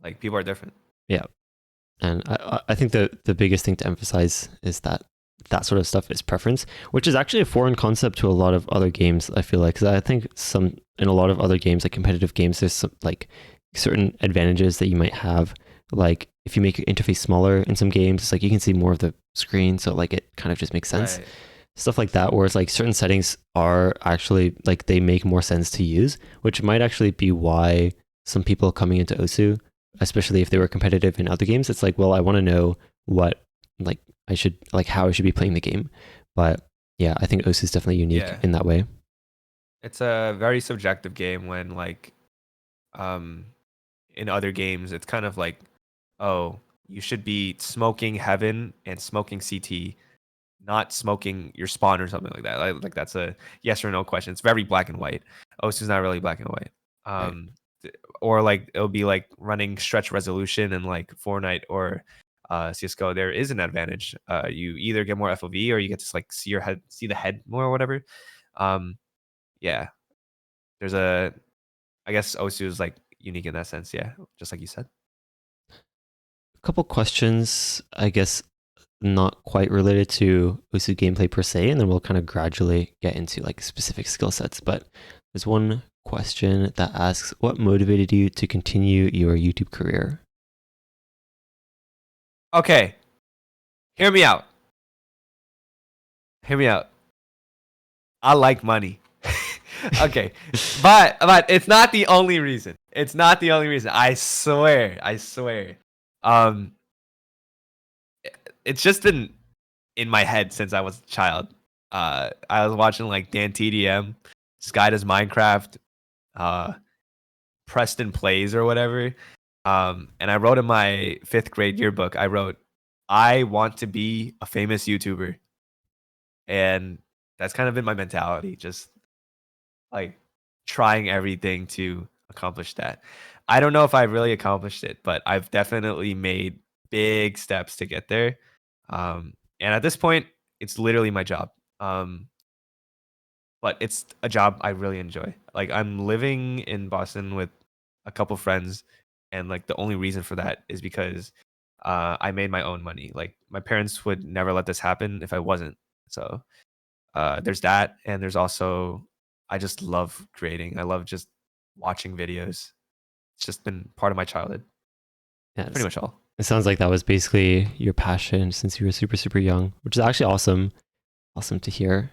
Like people are different. Yeah. And I think the biggest thing to emphasize is that that sort of stuff is preference, which is actually a foreign concept to a lot of other games, I feel like. Because I think in a lot of other games, like competitive games, there's some like certain advantages that you might have. Like if you make your interface smaller in some games, it's like you can see more of the screen. So like it kind of just makes sense. Right. Stuff like that, where it's like certain settings are actually like they make more sense to use, which might actually be why some people coming into Osu, especially if they were competitive in other games, it's like, well, I want to know what like I should like how I should be playing the game. But yeah, I think Osu is definitely unique Yeah. in that way. It's a very subjective game when like um in other games it's kind of like, oh, you should be smoking heaven and smoking CT, not smoking your spawn or something like that. Like that's a yes or no question. It's very black and white. Osu's not really black and white. Right. Or like it'll be like running stretch resolution and like Fortnite or CS:GO. There is an advantage. You either get more FOV or you get to like see the head more or whatever. Um, yeah, there's a. I guess Osu is like unique in that sense. Yeah, just like you said. A couple questions, I guess, not quite related to Osu gameplay per se, and then we'll kind of gradually get into like specific skill sets. But there's one question that asks, what motivated you to continue your YouTube career? Okay, hear me out. Hear me out. I like money. Okay, but it's not the only reason. It's not the only reason. I swear. I swear. Um, it's just been in my head since I was a child. I was watching like Dan TDM, Sky Does Minecraft, uh, Preston Plays or whatever. And I wrote in my 5th grade yearbook, I wrote, I want to be a famous YouTuber. And that's kind of been my mentality, just like trying everything to accomplish that. I don't know if I really accomplished it, but I've definitely made big steps to get there. And at this point, it's literally my job. Um, but it's a job I really enjoy. Like I'm living in Boston with a couple friends, and like the only reason for that is because I made my own money. Like my parents would never let this happen if I wasn't. So there's that, and there's also I just love creating. I love just watching videos. It's just been part of my childhood. Pretty Yes. much all. It sounds like that was basically your passion since you were super, super young, which is actually awesome. Awesome to hear.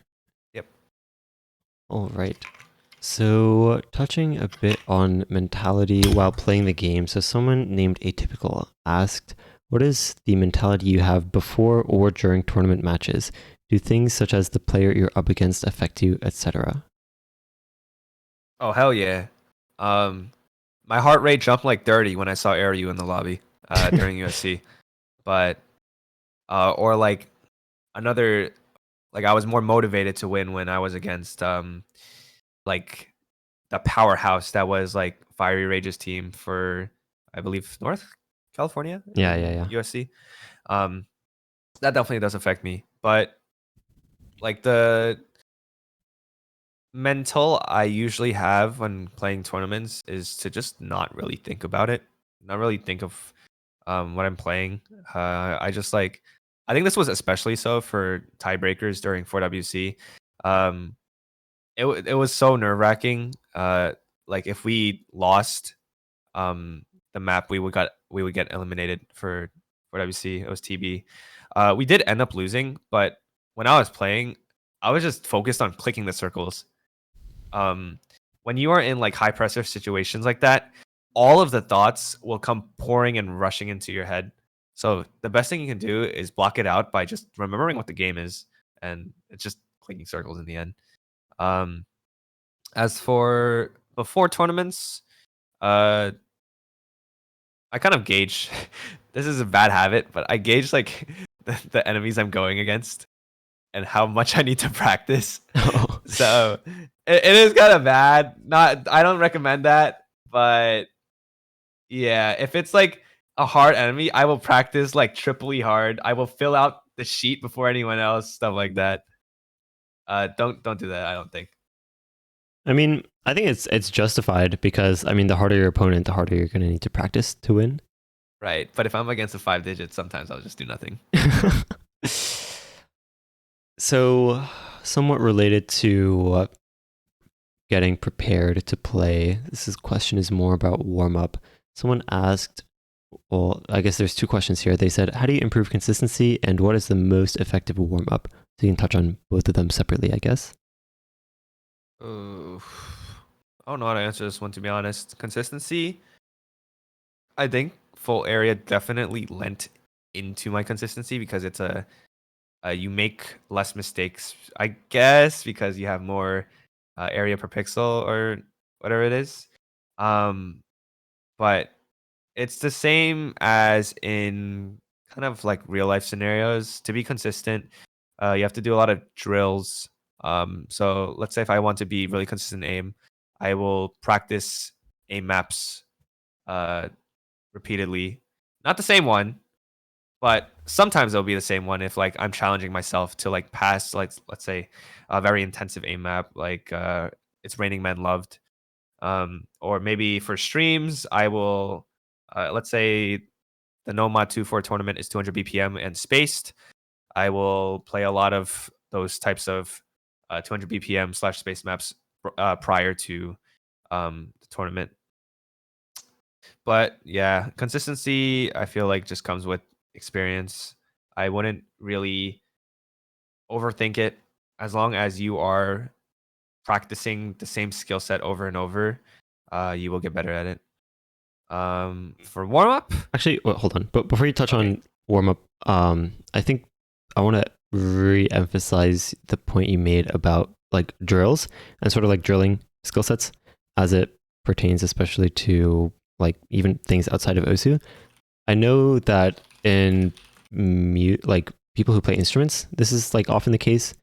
Yep. All right. So, touching a bit on mentality while playing the game. So, someone named Atypical asked, what is the mentality you have before or during tournament matches? Do things such as the player you're up against affect you, etc.? Oh hell yeah. Um, my heart rate jumped like 30 when I saw Kariyu in the lobby during USC. But or like another, like I was more motivated to win when I was against like the powerhouse that was like Fiery Rage's team for, I believe, North California Yeah, yeah, in yeah. USC. Um, that definitely does affect me. But like the mental I usually have when playing tournaments is to just not really think about it, not really think of what I'm playing. I just like, I think this was especially so for tiebreakers during 4WC. Um, it was so nerve wracking. Like if we lost the map, we would get eliminated for 4WC. It was TB. We did end up losing, but when I was playing, I was just focused on clicking the circles. um when you are in like high pressure situations like that, all of the thoughts will come pouring and rushing into your head. So the best thing you can do is block it out by just remembering what the game is, and it's just clicking circles in the end. um as for before tournaments, uh I kind of gauge this is a bad habit, but I gauge like the enemies I'm going against and how much I need to practice. So it is kind of bad. Not, I don't recommend that, but yeah, if it's like a hard enemy, I will practice like triply hard. I will fill out the sheet before anyone else, stuff like that. Don't do that. I don't think. I mean, I think it's justified because I mean, the harder your opponent, the harder you're going to need to practice to win. Right, but if I'm against a 5 digit, sometimes I'll just do nothing. So, somewhat related to getting prepared to play, question is more about warm up. Someone asked, well, I guess there's two questions here. They said, how do you improve consistency and what is the most effective warm up? So, you can touch on both of them separately, I guess. Uh, I don't know how to answer this one, to be honest. Consistency, I think full area definitely lent into my consistency because it's you make less mistakes, I guess, because you have more area per pixel or whatever it is. Um, but it's the same as in kind of like real life scenarios. To be consistent, you have to do a lot of drills. So let's say if I want to be really consistent in aim, I will practice aim maps uh, repeatedly. Not the same one, but sometimes it'll be the same one if like I'm challenging myself to like pass, like let's say a very intensive aim map like it's Raining Men Loved. Or maybe for streams I will let's say the Nomad 2-4 tournament is 200 BPM and spaced. I will play a lot of those types of 200 BPM slash space maps prior to the tournament. But yeah, consistency I feel like just comes with experience. I wouldn't really overthink it. As long as you are practicing the same skill set over and over, you will get better at it. For warm up, Actually, well, hold on. But before you touch okay. on warm up, I think I want to re-emphasize the point you made about like drills and sort of like drilling skill sets as it pertains, especially to like even things outside of OSU. I know that in like people who play instruments, this is like often the case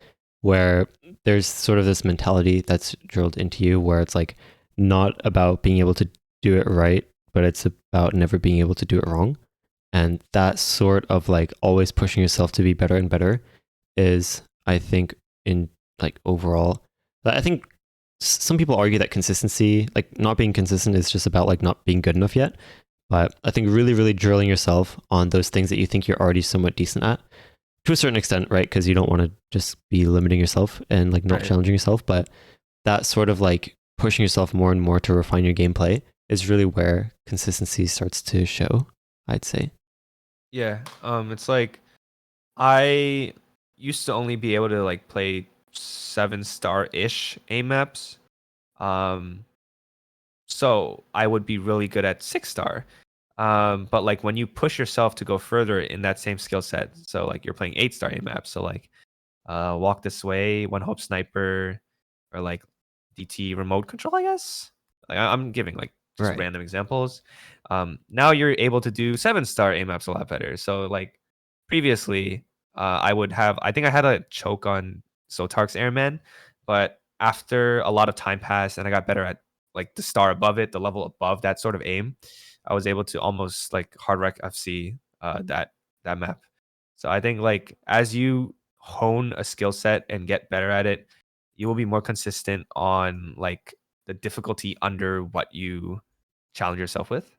where there's sort of this mentality that's drilled into you where it's like not about being able to do it right, but it's about never being able to do it wrong. And that sort of like always pushing yourself to be better and better is, I think, in like overall, I think some people argue that consistency, like not being consistent, is just about like not being good enough yet. But I think really, really drilling yourself on those things that you think you're already somewhat decent at to a certain extent, right? Because you don't want to just be limiting yourself and like not Right. challenging yourself. But that sort of like pushing yourself more and more to refine your gameplay is really where consistency starts to show, I'd say. Yeah. It's like I used to only be able to like play 7-star ish aim maps. Um, so I would be really good at 6-star. But like when you push yourself to go further in that same skill set, so like you're playing 8-star aim maps, so like Walk This Way, One Hope Sniper, or like DT Remote Control, I guess. Like I'm giving like just Right. random examples. Now you're able to do 7-star aim maps a lot better. So like previously, I think I had a choke on Sotark's Airman, but after a lot of time passed and I got better at like the star above it, the level above that sort of aim, I was able to almost like hard wreck FC that map. So I think like as you hone a skill set and get better at it, you will be more consistent on like the difficulty under what you challenge yourself with.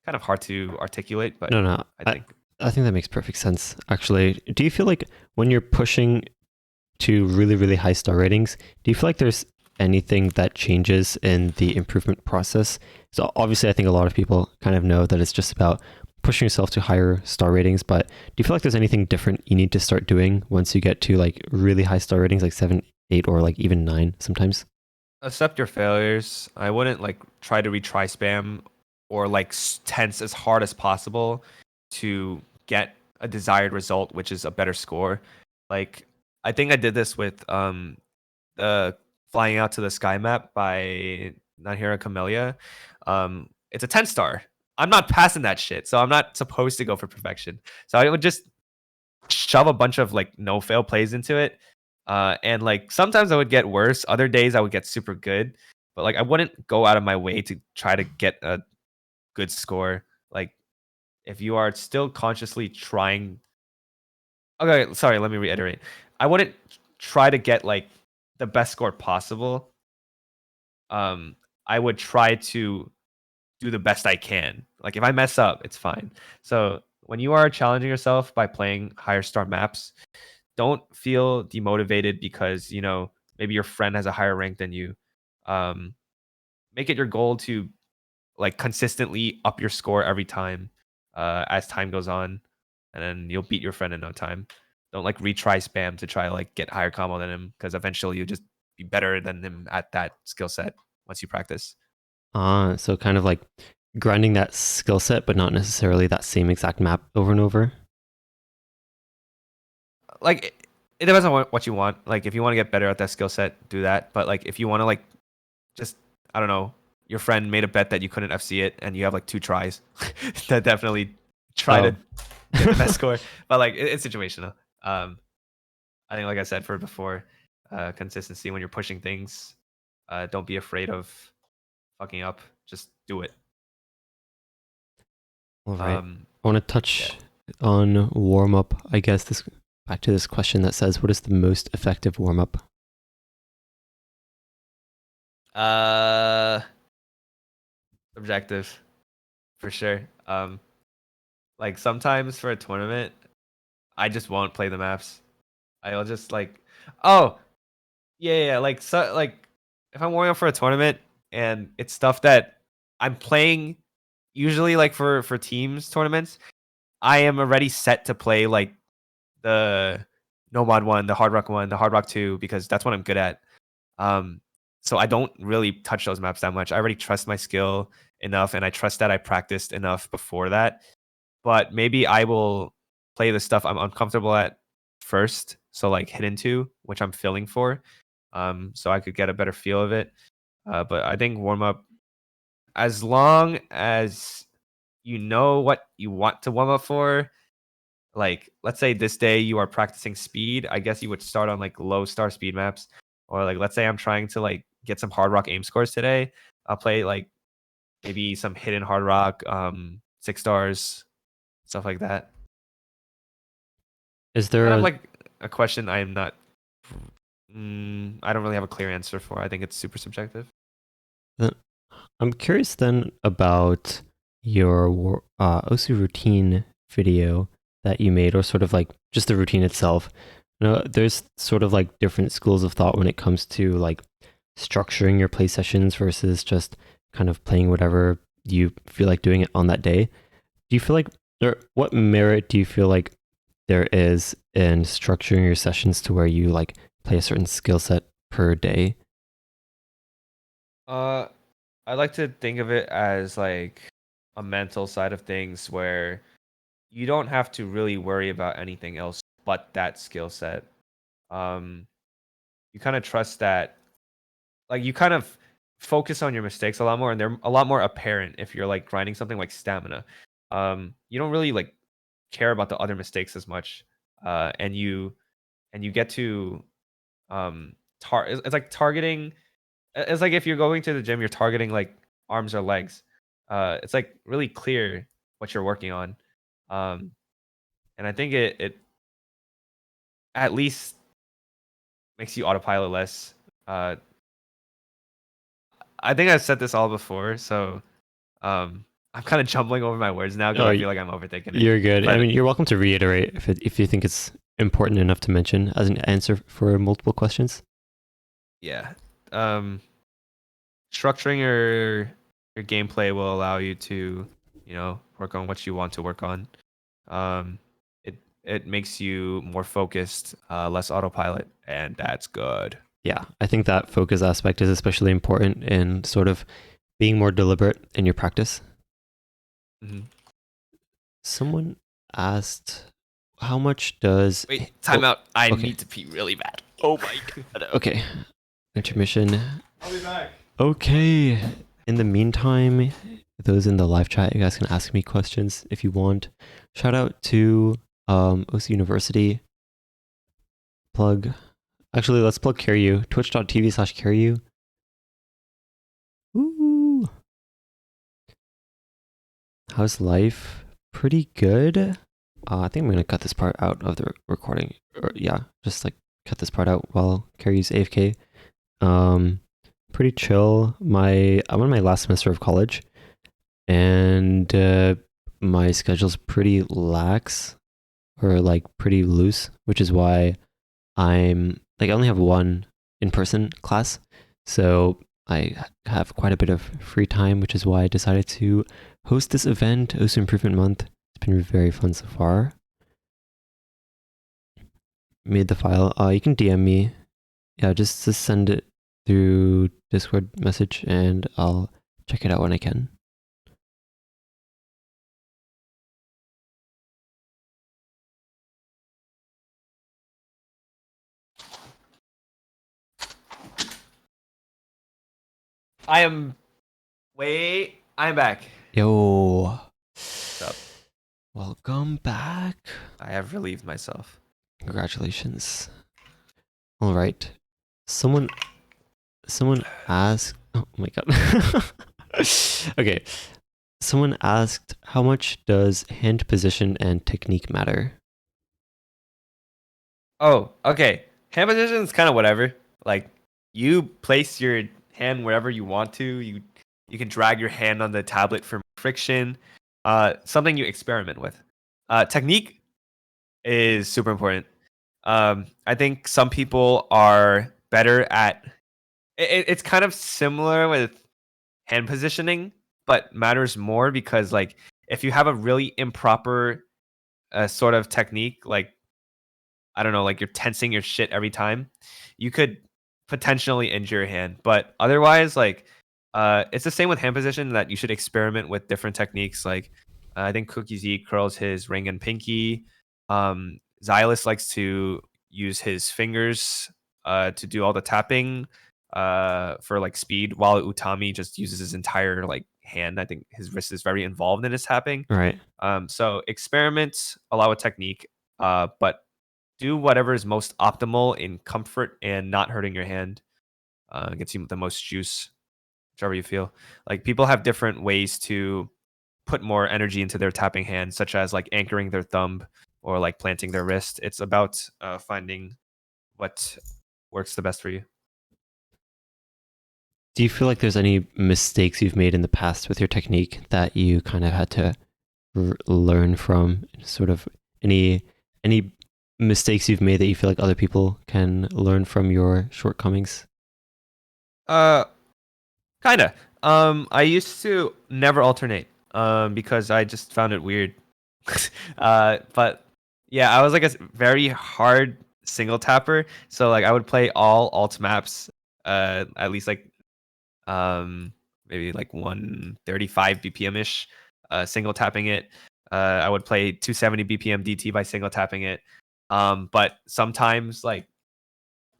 Kind of hard to articulate, but No, no. I think I think that makes perfect sense, actually. Do you feel like when you're pushing to really, really high star ratings, do you feel like there's anything that changes in the improvement process? So obviously, I think a lot of people kind of know that it's just about pushing yourself to higher star ratings, but do you feel like there's anything different you need to start doing once you get to like really high star ratings, like 7, 8, or like even 9 sometimes? accept your failures. I wouldn't like try to retry spam or like tense as hard as possible to get a desired result, which is a better score. Like I think I did this with Flying Out to the Sky map by Nahira Camellia. It's a 10-star. I'm not passing that shit, so I'm not supposed to go for perfection. So I would just shove a bunch of like no fail plays into it. And like sometimes I would get worse. Other days I would get super good. But like I wouldn't go out of my way to try to get a good score. Like if you are still consciously trying, okay, sorry, let me reiterate. I wouldn't try to get like the best score possible. I would try to do the best I can. Like if I mess up, it's fine. So when you are challenging yourself by playing higher star maps, don't feel demotivated because maybe your friend has a higher rank than you. Um, make it your goal to like consistently up your score every time as time goes on, and then you'll beat your friend in no time. Don't like retry spam to try like get higher combo than him because eventually you'll just be better than him at that skill set once you practice. So kind of like grinding that skill set, but not necessarily that same exact map over and over. Like it depends on what you want. Like if you want to get better at that skill set, do that. But like if you want to like just I don't know, your friend made a bet that you couldn't FC it, and you have like 2 tries, that definitely try to Oh. get the best score. But like it's situational. I think like I said for before, consistency when you're pushing things. Don't be afraid of fucking up. Just do it. All right. Um, I want to yeah. touch on warm up. I guess this back to this question that says, "What is the most effective warm up?" Uh, Objective for sure. Like sometimes for a tournament, I just won't play the maps. I'll just like, oh yeah. Like so, like if I'm warming up for a tournament and it's stuff that I'm playing, usually like for teams tournaments, I am already set to play like the Nomad 1, the Hard Rock 1, the Hard Rock 2, because that's what I'm good at. So I don't really touch those maps that much. I already trust my skill enough, and I trust that I practiced enough before that. But maybe I will play the stuff I'm uncomfortable at first. So like Hidden 2, which I'm feeling for, so I could get a better feel of it. But I think warm up, as long as you know what you want to warm up for, like let's say this day you are practicing speed, I guess you would start on like low star speed maps. Or like let's say I'm trying to like get some hard rock aim scores today, I'll play like maybe some hidden hard rock, 6 stars, stuff like that. Is there Kind of a like a question I am not I don't really have a clear answer for. I think it's super subjective. then- I'm curious then about your OSU routine video that you made, or sort of like just the routine itself. There's sort of like different schools of thought when it comes to like structuring your play sessions versus just kind of playing whatever you feel like doing it on that day. Do you feel like, or what merit do you feel like there is in structuring your sessions to where you like play a certain skill set per day? Uh, I like to think of it as like a mental side of things where you don't have to really worry about anything else but that skill set. Um, you kind of trust that, like you kind of focus on your mistakes a lot more, and they're a lot more apparent if you're like grinding something like stamina. You don't really like care about the other mistakes as much, and you get to it's like targeting. It's like if you're going to the gym, you're targeting like arms or legs. It's like really clear what you're working on, um, and I think it at least makes you autopilot less. Uh, I think I've said this all before, so I'm kind of jumbling over my words now because Oh, I feel like I'm overthinking it. you're good. I But mean, you're welcome to reiterate if you think it's important enough to mention as an answer for multiple questions. yeah, um, structuring your gameplay will allow you to, work on what you want to work on. Um, it makes you more focused, less autopilot, and that's good. Yeah, I think that focus aspect is especially important in sort of being more deliberate in your practice. Mhm. Someone asked, how much does. Wait, Oh, time out. I okay. need to pee really bad. Oh my god. Okay, intermission. I'll be back. Okay. In the meantime, those in the live chat, you guys can ask me questions if you want. Shout out to OC University. Plug. Actually, let's plug Kariyu. Twitch.tv/Kariyu. Ooh. How's life? Pretty good. I think I'm gonna cut this part out of the recording. Or yeah, just like cut this part out while Carrie's AFK. Pretty chill. I'm on my last semester of college, and my schedule's pretty lax, or like pretty loose, which is why I'm like I only have one in-person class, so I have quite a bit of free time, which is why I decided to host this event, OSU Improvement Month. It's been very fun so far. Made the file. You can DM me. Yeah, just send it through Discord message, and I'll check it out when I can. I'm back. Yo, What's up? welcome back. I have relieved myself. Congratulations. All right. Someone asked. Oh my god. Okay. Someone asked, how much does hand position and technique matter? Oh, okay. Hand position is kind of whatever. Like you place your hand wherever you want to. You can drag your hand on the tablet for friction. Something you experiment with. Technique is super important. I think some people are better at. It's kind of similar with hand positioning, but matters more because like if you have a really improper sort of technique, like I don't know, like you're tensing your shit every time, you could potentially injure your hand. But otherwise, like it's the same with hand position that you should experiment with different techniques. Like I think Cookie Z curls his ring and pinky. Xylus likes to use his fingers to do all the tapping for like speed, while Utami just uses his entire like hand. I think his wrist is very involved in his tapping. Right. So experiment, allow a technique, but do whatever is most optimal in comfort and not hurting your hand. Gets you the most juice, whichever you feel. Like people have different ways to put more energy into their tapping hand, such as like anchoring their thumb or like planting their wrist. It's about finding what works the best for you. Do you feel like there's any mistakes you've made in the past with your technique that you kind of had to learn from? Sort of any mistakes you've made that you feel like other people can learn from your shortcomings? Uh, Kinda. I used to never alternate. Because I just found it weird. But yeah, I was like a very hard single tapper. So like I would play all alt maps. At least like um maybe like 135 BPM ish. Single tapping it. I would play 270 BPM DT by single tapping it. But sometimes like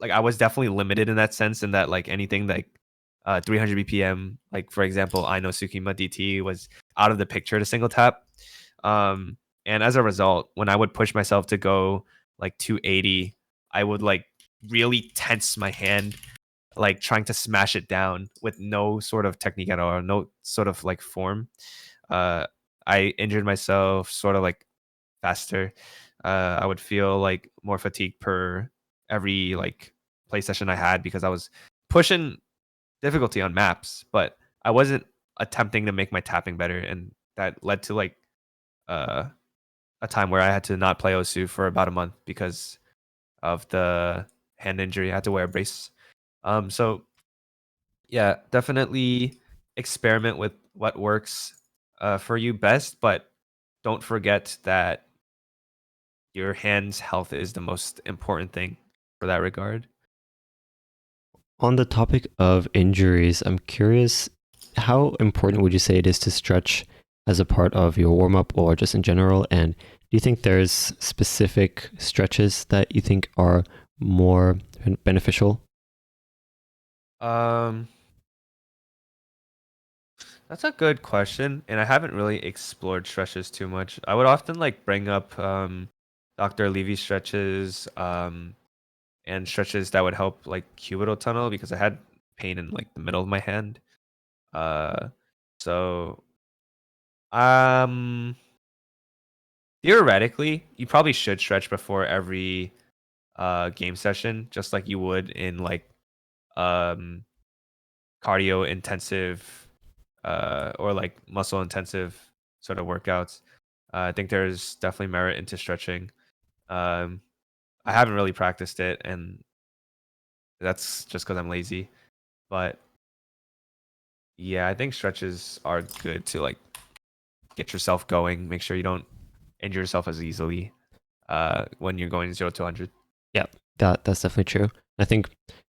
I was definitely limited in that sense, in that like anything like 300 BPM, like for example, I know Tsukima DT was out of the picture to single tap. Um, and as a result, when I would push myself to go like 280, I would like really tense my hand, like trying to smash it down with no sort of technique at all, no sort of like form. Uh, I injured myself sort of like faster. I would feel like more fatigue per every like play session I had, because I was pushing difficulty on maps, but I wasn't attempting to make my tapping better, and that led to like uh, a time where I had to not play Osu for about a month because of the hand injury. I had to wear a brace. So yeah, definitely experiment with what works for you best, but don't forget that your hand's health is the most important thing for that regard. On the topic of injuries, I'm curious, how important would you say it is to stretch as a part of your warm up or just in general? And do you think there's specific stretches that you think are more beneficial? Um, that's a good question, and I haven't really explored stretches too much. I would often like bring up Dr. Levy stretches, and stretches that would help like cubital tunnel, because I had pain in like the middle of my hand. Uh, so um, theoretically, you probably should stretch before every game session, just like you would in like um cardio intensive or like muscle intensive sort of workouts. I think there's definitely merit into stretching. Um, I haven't really practiced it, and that's just because I'm lazy. But yeah, I think stretches are good to like get yourself going. Make sure you don't injure yourself as easily when you're going 0 to 100. Yeah, that's definitely true. I think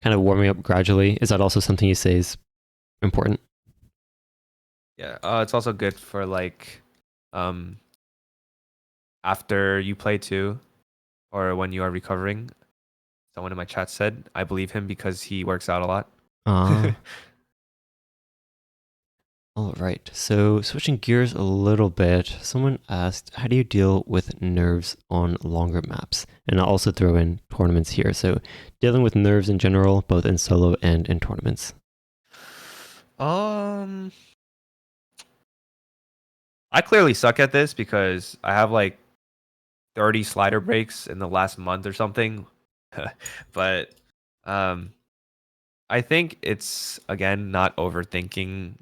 kind of warming up gradually, is that also something you say is important? Yeah, it's also good for like um, after you play too, or when you are recovering. Someone in my chat said I believe him because he works out a lot. Ah, all right. So switching gears a little bit, someone asked, how do you deal with nerves on longer maps? And I'll also throw in tournaments here. So dealing with nerves in general, both in solo and in tournaments. um, I clearly suck at this because I have like 30 slider breaks in the last month or something. But um, I think it's again not overthinking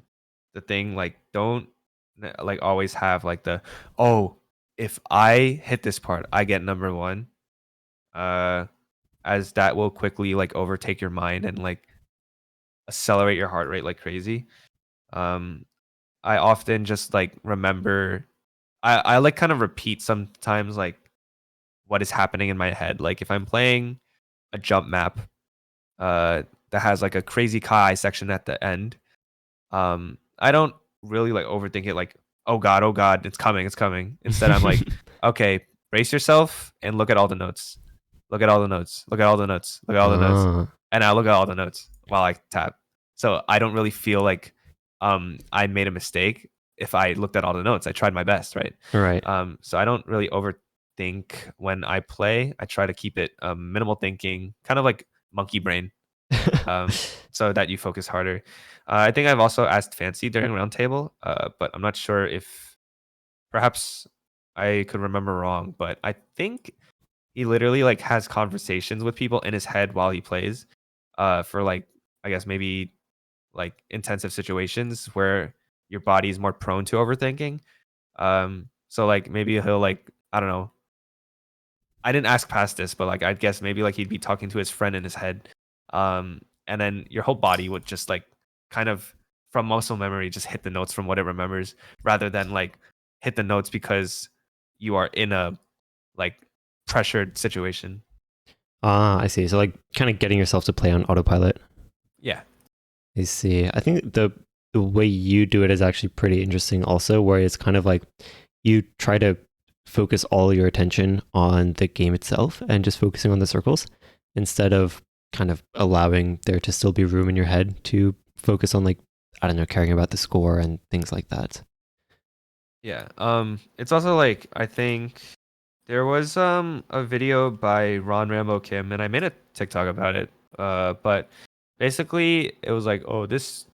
the thing. Like don't like always have like the, oh, if I hit this part, I get number one. Uh, as that will quickly like overtake your mind and like accelerate your heart rate like crazy. Um, I often just like remember. I like kind of repeat sometimes like what is happening in my head. Like if I'm playing a jump map that has like a crazy Kai section at the end, I don't really like overthink it. Like, oh god, it's coming, it's coming. Instead, I'm like, okay, brace yourself and look at all the notes. Look at all the notes. Look at all the notes. Look at all the notes. Ah, And I look at all the notes while I tap. So I don't really feel like I made a mistake if I looked at all the notes. I tried my best, right? right. So I don't really overthink when I play. I try to keep it minimal thinking, kind of like monkey brain, so that you focus harder. I think I've also asked Fancy during Roundtable, but I'm not sure if perhaps I could remember wrong. But I think he literally like has conversations with people in his head while he plays, for like I guess maybe like intensive situations where your body is more prone to overthinking. So like maybe he'll like I don't know. I didn't ask past this, but like I guess maybe like he'd be talking to his friend in his head, and then your whole body would just like kind of from muscle memory just hit the notes from what it remembers, rather than like hit the notes because you are in a like pressured situation. Ah, I see. So like kind of getting yourself to play on autopilot. Yeah, I see. I think the way you do it is actually pretty interesting also, where it's kind of like you try to focus all your attention on the game itself and just focusing on the circles instead of kind of allowing there to still be room in your head to focus on like I don't know, caring about the score and things like that. yeah. It's also like I think there was a video by Ron Rambo Kim, and I made a TikTok about it. But basically it was like, oh, this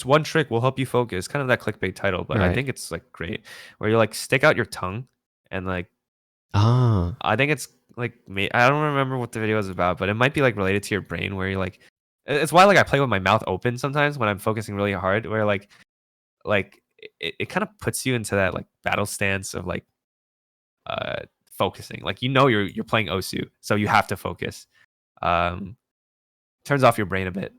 one trick will help you focus, kind of that clickbait title, but I Right. think it's like great, where you like stick out your tongue and like Ah, I think it's like I don't remember what the video is about, but it might be like related to your brain, where you're like, it's why like I play with my mouth open sometimes when I'm focusing really hard, where like it kind of puts you into that like battle stance of like uh focusing. Like you're playing Osu, so you have to focus. Um Turns off your brain a bit.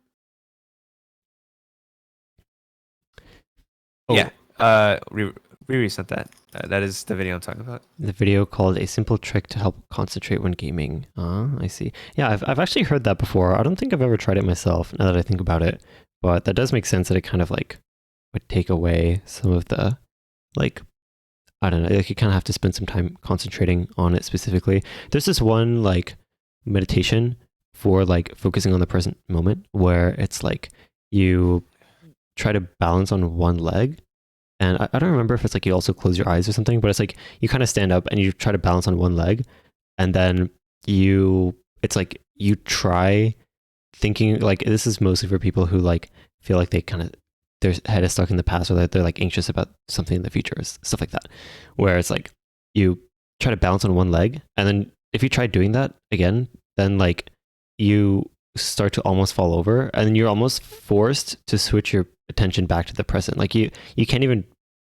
oh, Yeah. Riri sent that. That is the video I'm talking about. the video called "A Simple Trick to Help Concentrate When Gaming." Ah, I see. Yeah, I've actually heard that before. I don't think I've ever tried it myself. Now that I think about it, but that does make sense that it kind of like would take away some of the like I don't know, like you kind of have to spend some time concentrating on it specifically. There's this one like meditation for like focusing on the present moment where it's like you try to balance on one leg. And I don't remember if it's like you also close your eyes or something, but it's like you kind of stand up and you try to balance on one leg. And then it's like you try thinking like this is mostly for people who like feel like they kind of their head is stuck in the past or that they're like anxious about something in the future, stuff like that. Where it's like you try to balance on one leg, and then if you try doing that again, then like you start to almost fall over, and then you're almost forced to switch your attention back to the present. Like you can't even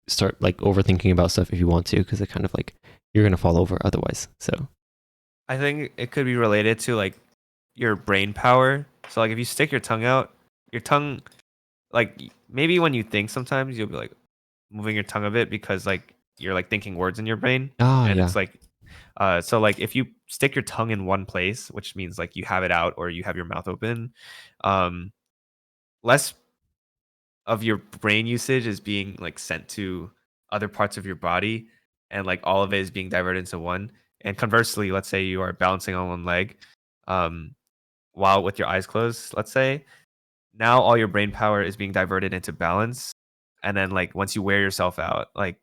start like overthinking about stuff if you want to, because it kind of like you're gonna fall over otherwise. So I think it could be related to like your brain power. So like if you stick your tongue out, your tongue like maybe when you think sometimes you'll be like moving your tongue a bit because like you're like thinking words in your brain, ah and yeah, it's like so like if you stick your tongue in one place, which means like you have it out or you have your mouth open, um less of your brain usage is being like sent to other parts of your body, and like all of it is being diverted into one. And conversely, let's say you are balancing on one leg, um while with your eyes closed, let's say, now all your brain power is being diverted into balance, and then like once you wear yourself out, like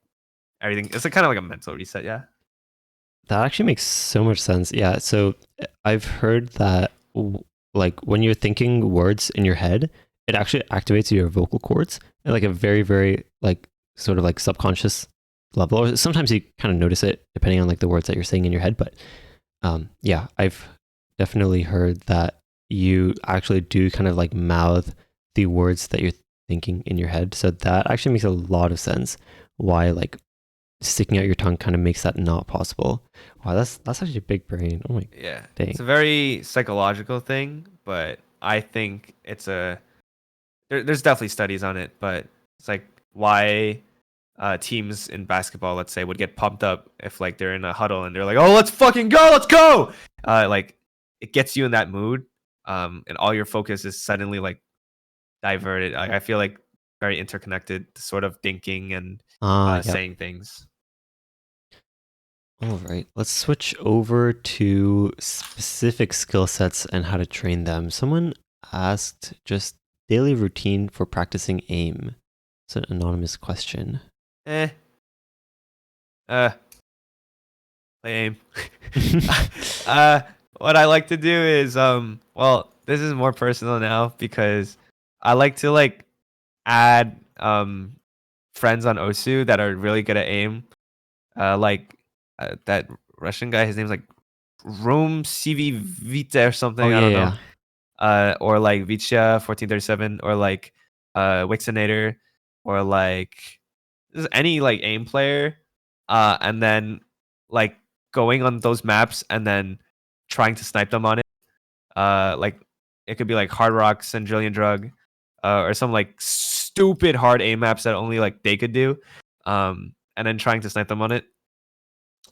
everything it's like kind of like a mental reset. Yeah. that actually makes so much sense. Yeah, so I've heard that like when you're thinking words in your head, it actually activates your vocal cords at like a very very like sort of like subconscious level. Or sometimes you kind of notice it depending on like the words that you're saying in your head. But yeah, I've definitely heard that you actually do kind of like mouth the words that you're thinking in your head. So that actually makes a lot of sense. Why like sticking out your tongue kind of makes that not possible. Wow, that's actually a big brain. Oh my Yeah, it's dang. a very psychological thing, but I think there's definitely studies on it, but it's like why teams in basketball, let's say, would get pumped up if like they're in a huddle and they're like, "Oh, let's fucking go, let's go!" Like it gets you in that mood, and all your focus is suddenly like diverted. I feel like very interconnected, sort of thinking and Yep. saying things. All right. Let's switch over to specific skill sets and how to train them. Someone asked just daily routine for practicing aim. It's an anonymous question. Eh, uh, play aim. What I like to do is well, this is more personal now because I like to like add friends on Osu that are really good at aim. Like that Russian guy, his name's like Rome CV Vita or Oh something. I yeah, don't know. yeah. Or like Vicia 1437, or like Wixinator, or like just any like aim player. And then like going on those maps and then trying to snipe them on it. Like it could be like Hard Rock, Centrillion Drug, or some like stupid hard aim maps that only like they could do. And then trying to snipe them on it.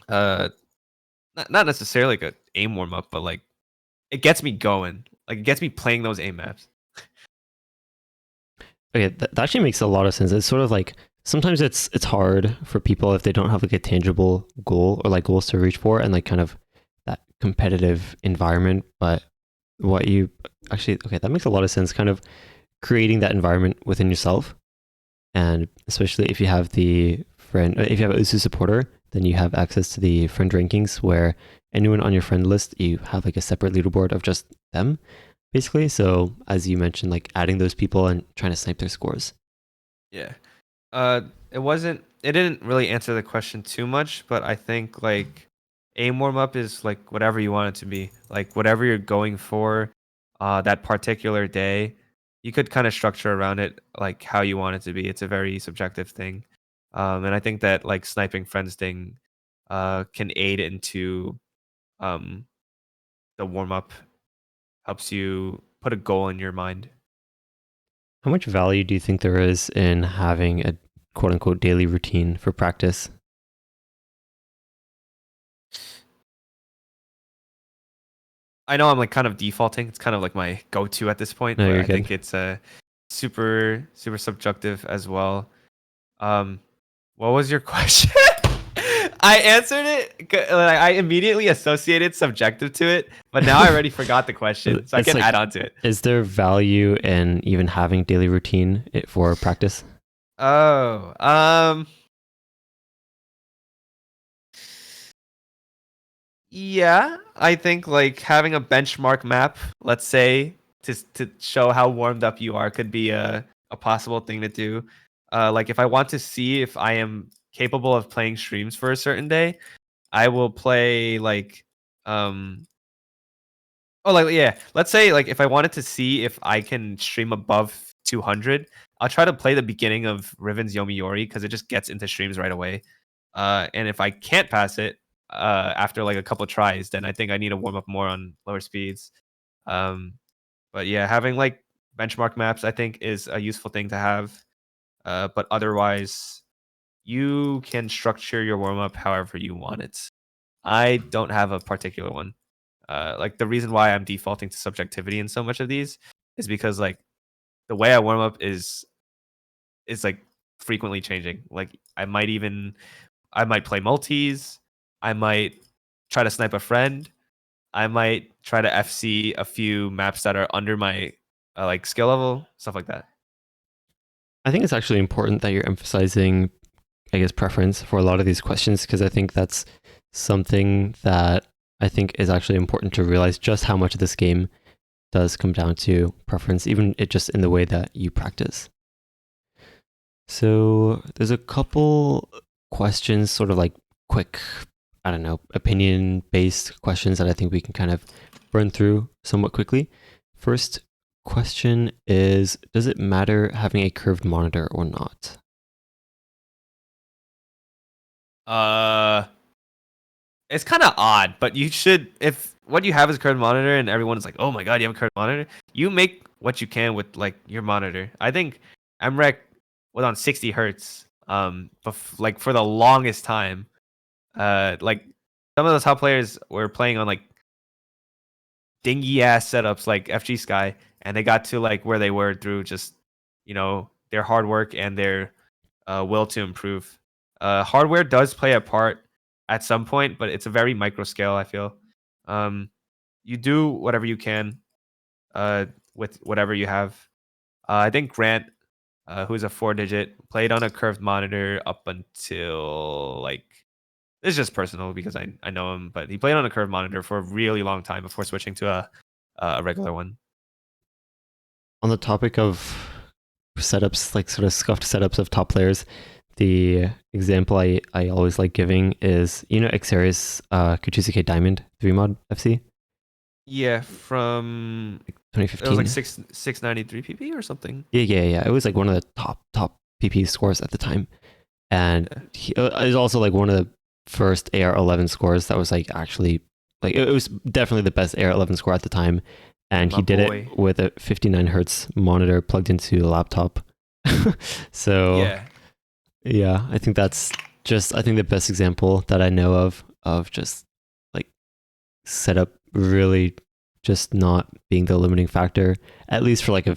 Uh, not necessarily like a aim warm up, but like it gets me going. Like it gets me playing those aim maps. Okay, that actually makes a lot of sense. It's sort of like sometimes it's hard for people if they don't have like a tangible goal or like goals to reach for and like kind of that competitive environment. But what you actually okay, that makes a lot of sense. Kind of creating that environment within yourself, and especially if you have the friend, if you have a USU supporter, then you have access to the friend rankings where anyone on your friend list, you have like a separate leaderboard of just them basically. So as you mentioned, like adding those people and trying to snipe their scores. Yeah. Uh, it didn't really answer the question too much, but I think like aim warm up is like whatever you want it to be. Like whatever you're going for, that particular day, you could kind of structure around it like how you want it to be. It's a very subjective thing. And I think that like sniping friends thing, can aid into um the warm up, helps you put a goal in your mind. How much value do you think there is in having a quote unquote daily routine for practice? I know I'm like kind of defaulting. It's kind of like my go-to at this point, No, but you're I think good. it's super subjective as well. Um, what was your question? I answered it. Like, I immediately associated subjective to it, but now I already forgot the question, so I It's can add like, on to it. is there value in even having daily routine for practice? Oh, yeah, I think like having a benchmark map, let's say, to show how warmed up you are, could be a possible thing to do. Like if I want to see if I am capable of playing streams for a certain day, I will play like um like yeah, let's say like if I wanted to see if I can stream above 200, I'll try to play the beginning of Riven's Yomiuri because it just gets into streams right away. And if I can't pass it after like a couple tries, then I think I need to warm up more on lower speeds. Um, but yeah, having like benchmark maps I think is a useful thing to have. But otherwise, you can structure your warm up however you want it. I don't have a particular one. Like the reason why I'm defaulting to subjectivity in so much of these is because like the way I warm up is like frequently changing. Like I might play multis, I might try to snipe a friend, I might try to FC a few maps that are under my like skill level, stuff like that. I think it's actually important that you're emphasizing, I guess, preference for a lot of these questions because I think that's something that I think is actually important to realize just how much of this game does come down to preference, even it just in the way that you practice. So there's a couple questions, sort of like quick, I don't know, opinion based questions that I think we can kind of burn through somewhat quickly. First question is, does it matter having a curved monitor or not? Uh, it's kind of odd, but you should if what you have is a curved monitor and everyone is like, "Oh my god, you have a curved monitor." You make what you can with like your monitor. I think MREC was on 60 hertz But like for the longest time, like some of the top players were playing on like dingy ass setups like FG Sky, and they got to like where they were through just their hard work and their will to improve. Hardware does play a part at some point, but it's a very micro scale. I feel you do whatever you can uh, with whatever you have. I think Grant, who's a 4-digit, played on a curved monitor up until like it's just personal because I know him, but he played on a curved monitor for a really long time before switching to a regular one. On the topic of setups, like sort of scuffed setups of top players, the example I always like giving is, Xerius Kuchisuke Diamond 3 mod FC Yeah, from it was 2015. like 693 PP or something. Yeah. It was like one of the top PP scores at the time. And Yeah. he is also like one of the first AR11 scores that was like actually like it was definitely the best AR11 score at the time. And My he did boy. it with a 59 hertz monitor plugged into a laptop. So Yeah. yeah, I think that's just the best example that I know of just like setup really just not being the limiting factor, at least for like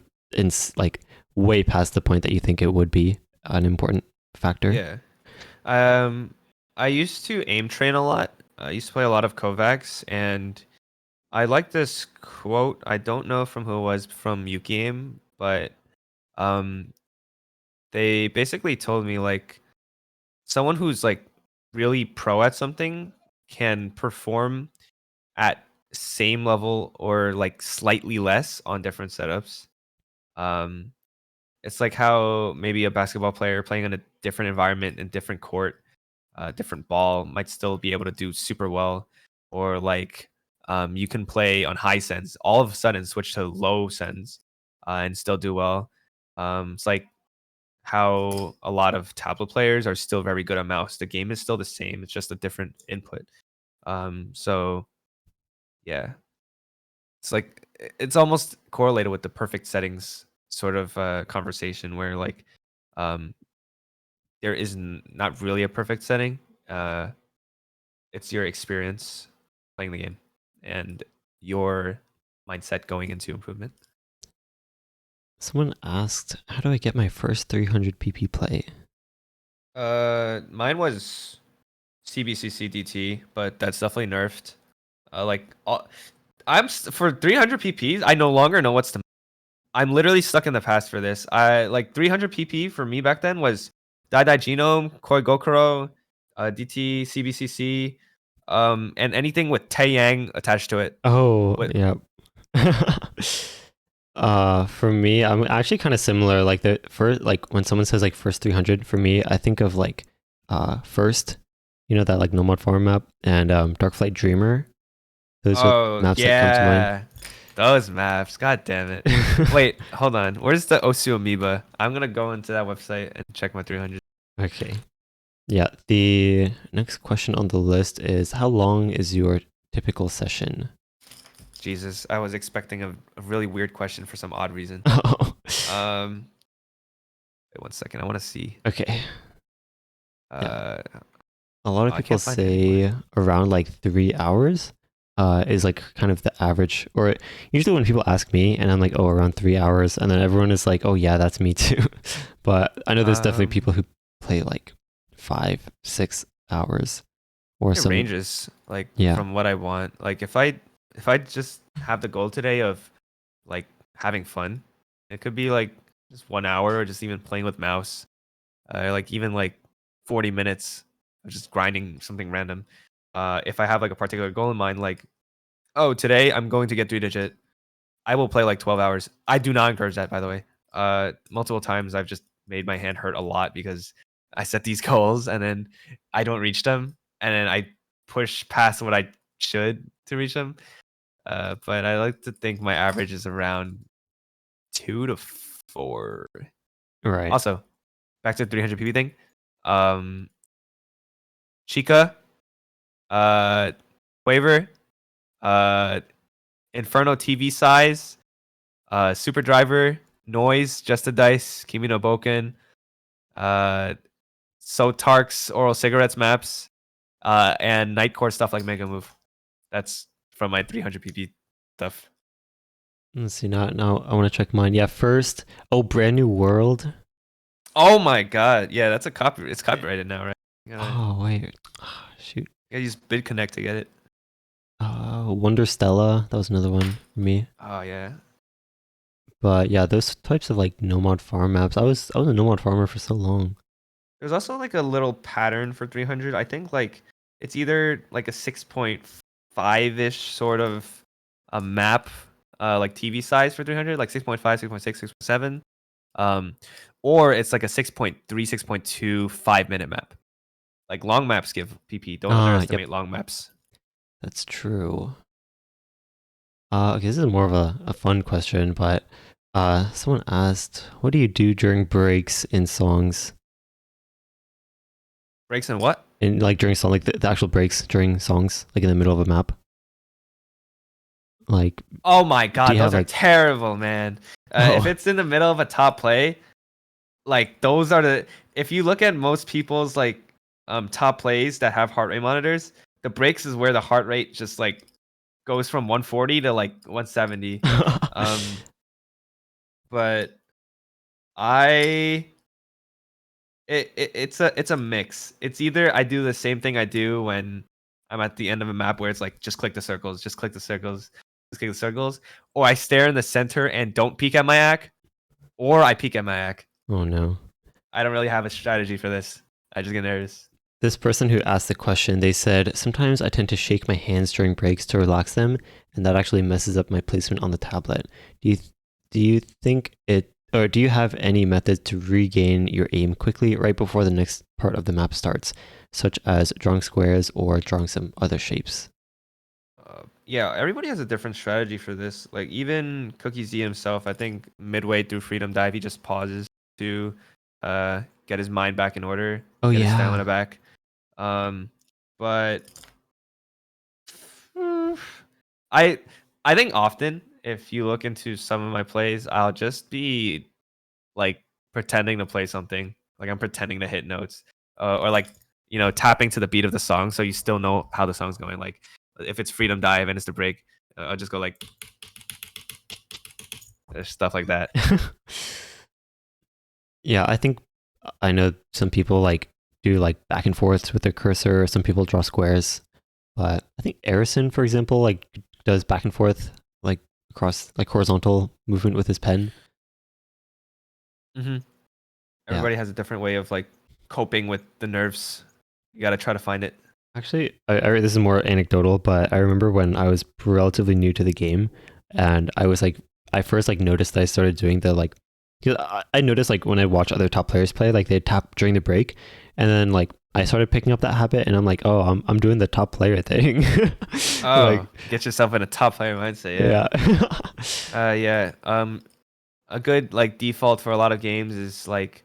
like way past the point that you think it would be an important factor. Yeah. I used to aim train a lot. I used to play a lot of Kovacs, and I like this quote. I don't know from who it was from Yuki Aim, but um, they basically told me like someone who's like really pro at something can perform at same level or like slightly less on different setups. Um, it's like how maybe a basketball player playing in a different environment and different court, different ball might still be able to do super well, or like you can play on high sends, all of a sudden switch to low sends, and still do well. It's like how a lot of tablet players are still very good at mouse. The game is still the same. It's just a different input. So yeah, it's like it's almost correlated with the perfect settings sort of conversation where like um, there is not really a perfect setting. Uh, it's your experience playing the game and your mindset going into improvement. Someone asked, "How do I get my first 300 pp play?" Mine was CBCC DT, but that's definitely nerfed. Like for 300 PPs, I no longer know what's the. I'm literally stuck in the past for this. I like 300 PP for me back then was Dai Genome, Koi Gokuro, DT, CBCC, and anything with Taeyang attached to it. Oh, With yeah. For me, I'm actually kind of similar. Like the first, like when someone says like first 300, for me, I think of like first, that like Nomad Farm map and Darkflight Dreamer. Those are oh maps that come to mind. yeah, those maps. God damn it. Wait, hold on. Where's the Osu Amoeba? I'm gonna go into that website and check my 300. Okay. Yeah. The next question on the list is, how long is your typical session? Jesus, I was expecting a really weird question for some odd reason. Oh. Wait 1 second. I want to see. Okay. Uh, A lot of I people can't find it anymore. say around like 3 hours is like kind of the average. Or usually when people ask me and I'm like, oh, around 3 hours. And then everyone is like, oh, yeah, that's me too. But I know there's definitely Um, people who play like 5, 6 hours or it some. ranges like Yeah. from what I want. Like if I just have the goal today of like having fun, it could be like just 1 hour or just even playing with mouse. Like even like 40 minutes of just grinding something random. If I have like a particular goal in mind, like oh today I'm going to get 3-digit, I will play like 12 hours. I do not encourage that, by the way. Multiple times I've just made my hand hurt a lot because I set these goals and then I don't reach them, and then I push past what I should to reach them. But I like to think my average is around 2 to 4. Right. Also, back to the 300 PB thing. Um, Chica, uh, Quaver, uh, Inferno TV size, Super Driver, Noise, Just a Dice, Kimi no Boken, So Tark's oral cigarettes maps, and night core stuff like Mega Move. That's from my 300 PP stuff. Let's see. Now I want to check mine. Yeah, first. Oh, Brand New World. Oh my god, yeah, that's a copy. It's copyrighted now, right? Oh wait. Ah, shoot. You gotta use BitConnect to get it. Wonder Stella. That was another one for me. Oh yeah. But yeah, those types of like nomad farm maps. I was a nomad farmer for so long. There's also like a little pattern for 300. I think like it's either like a 6.5-ish sort of a map, like TV size for 300, like 6.5, 6.6, 6.7. Or it's like a 6.3, 6.2 5-minute map. Like long maps give PP. Don't Yep, underestimate long maps. that's true. Okay, this is more of a fun question, but someone asked, what do you do during breaks in songs? Breaks in what? In like during song, like the actual breaks during songs, like in the middle of a map. Like, Oh my do god, you have those are like, terrible, man. If oh, it's in the middle of a top play, like those are the. If you look at most people's like top plays that have heart rate monitors, the breaks is where the heart rate just like goes from 140 to like 170. Um, but I it's a mix. It's either I do the same thing I do when I'm at the end of a map where it's like just click the circles, just click the circles, just click the circles, or I stare in the center and don't peek at my act, or I peek at my act. oh no. I don't really have a strategy for this. I just get nervous. This person who asked the question, they said, sometimes I tend to shake my hands during breaks to relax them, and that actually messes up my placement on the tablet. Do you think it, or do you have any method to regain your aim quickly right before the next part of the map starts, such as drawing squares or drawing some other shapes? Yeah, everybody has a different strategy for this. Like even Cookie Z himself, I think midway through Freedom Dive, he just pauses to get his mind back in order, Oh get his stamina yeah. back. But I I think often if you look into some of my plays, I'll just be like pretending to play something. Like I'm pretending to hit notes, or like tapping to the beat of the song, so you still know how the song's going. Like if it's Freedom Dive and it's the break, I'll just go like stuff like that. Yeah, I think I know some people like do like back and forths with their cursor. Some people draw squares, but I think Arison, for example, like does back and forth like across like horizontal movement with his pen. hmm Yeah, Everybody has a different way of like coping with the nerves. You gotta try to find it. actually, this is more anecdotal, but I remember when I was relatively new to the game, and I was like, I first like noticed that I started doing the like, 'cause I noticed like when I watch other top players play, like they tap during the break, and then like I started picking up that habit, and I'm like, oh, I'm doing the top player thing. Like, Oh, get yourself in a top player mindset. yeah. Yeah. Yeah. A good like default for a lot of games is like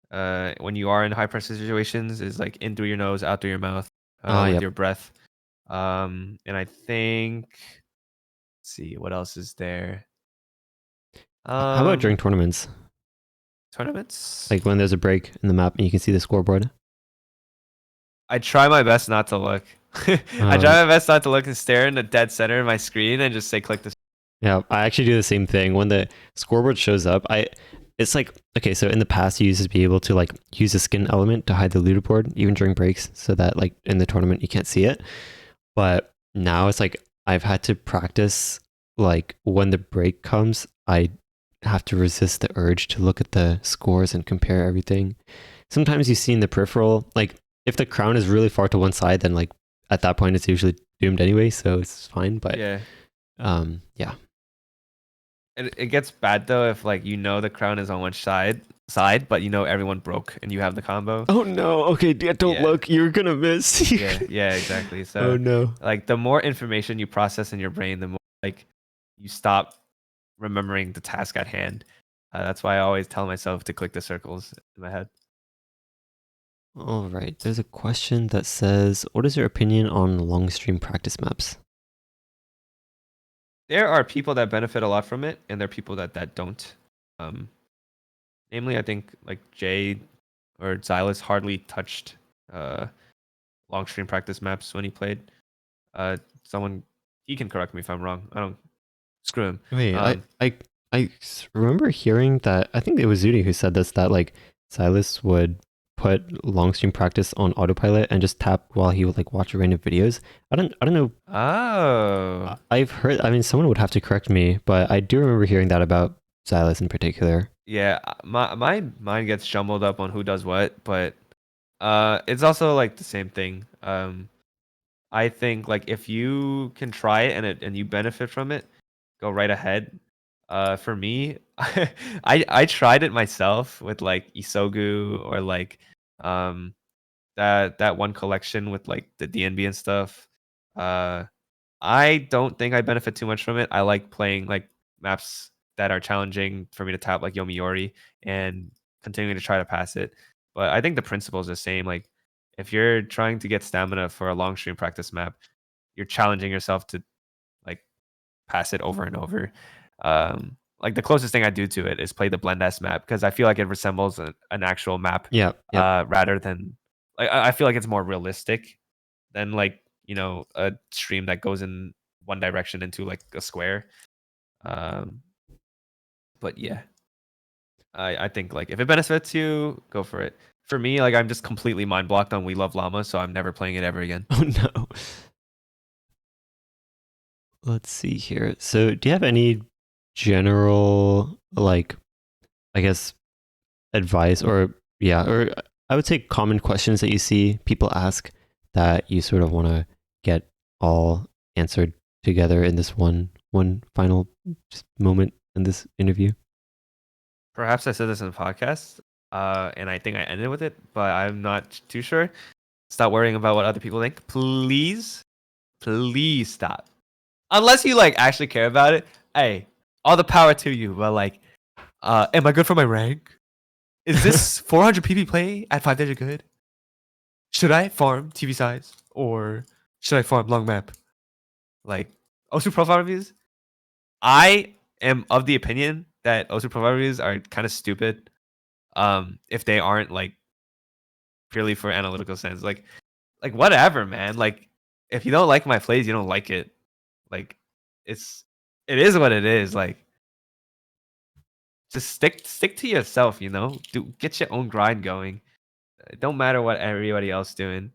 when you are in high pressure situations is like in through your nose, out through your mouth, Oh, with yep. your breath. And I think let's see what else is there. How about during Um, tournaments? Tournaments. Like when there's a break in the map and you can see the scoreboard? I try my best not to look. I Um, try my best not to look and stare in the dead center of my screen and just say click this. yeah, I actually do the same thing. When the scoreboard shows up, it's like, okay, so in the past you used to be able to like use a skin element to hide the leaderboard even during breaks so that like in the tournament you can't see it. But now it's like I've had to practice like when the break comes, I have to resist the urge to look at the scores and compare everything. Sometimes you see in the peripheral, like if the crown is really far to one side, then like at that point it's usually doomed anyway, so it's fine. But Yeah. yeah. It gets bad though if like the crown is on one side, but everyone broke and you have the combo. Oh no. Okay, yeah, don't Yeah. look. You're gonna miss. Yeah, exactly. Oh So no. like the more information you process in your brain, the more like you stop remembering the task at hand. That's why I always tell myself to click the circles in my head. All right. There's a question that says, "What is your opinion on long stream practice maps?" There are people that benefit a lot from it, and there are people that don't. Um, Namely, I think like Jay or Xylus hardly touched long stream practice maps when he played. Someone he can correct me if I'm wrong. I don't screw him. Wait, Um, remember hearing that. I think it was Zudi who said this, that like Silas would put long stream practice on autopilot and just tap while he would like watch random videos. I don't know. oh, I've heard. I mean, someone would have to correct me, but I do remember hearing that about Silas in particular. yeah. My mind gets jumbled up on who does what, but it's also like the same thing. I think like if you can try it and you benefit from it, go right ahead. For me, I tried it myself with like Isogu or like um that one collection with like the DNB and stuff. Uh, I don't think I benefit too much from it. I like playing like maps that are challenging for me to tap like Yomiuri and continuing to try to pass it. But I think the principle is the same. Like if you're trying to get stamina for a long stream practice map, you're challenging yourself to like pass it over and over. Like the closest thing I do to it is play the blend S map because I feel like it resembles an actual map Yeah, yep. rather than like I feel like it's more realistic than like a stream that goes in one direction into like a square. Um, but yeah, I think like if it benefits you, go for it. For me, like I'm just completely mind blocked on We Love Llama, so I'm never playing it ever again. Oh no. Let's see here. So, do you have any general, like, I guess, advice or, yeah, or I would say common questions that you see people ask that you sort of want to get all answered together in this one final just moment in this interview? Perhaps I said this in the podcast, and I think I ended with it, but I'm not too sure. Stop worrying about what other people think, please. Please stop. Unless you like actually care about it. Hey, all the power to you. But like, am I good for my rank? Is this 400 PP play at 5 digit good? Should I farm TV size or should I farm long map? Like OSU profile reviews. I am of the opinion that OSU profile reviews are kind of stupid. If they aren't like purely for analytical sense, like whatever, man. Like if you don't like my plays, you don't like it. Like it is what it is. Like just stick to yourself, Do get your own grind going. It don't matter what everybody else doing.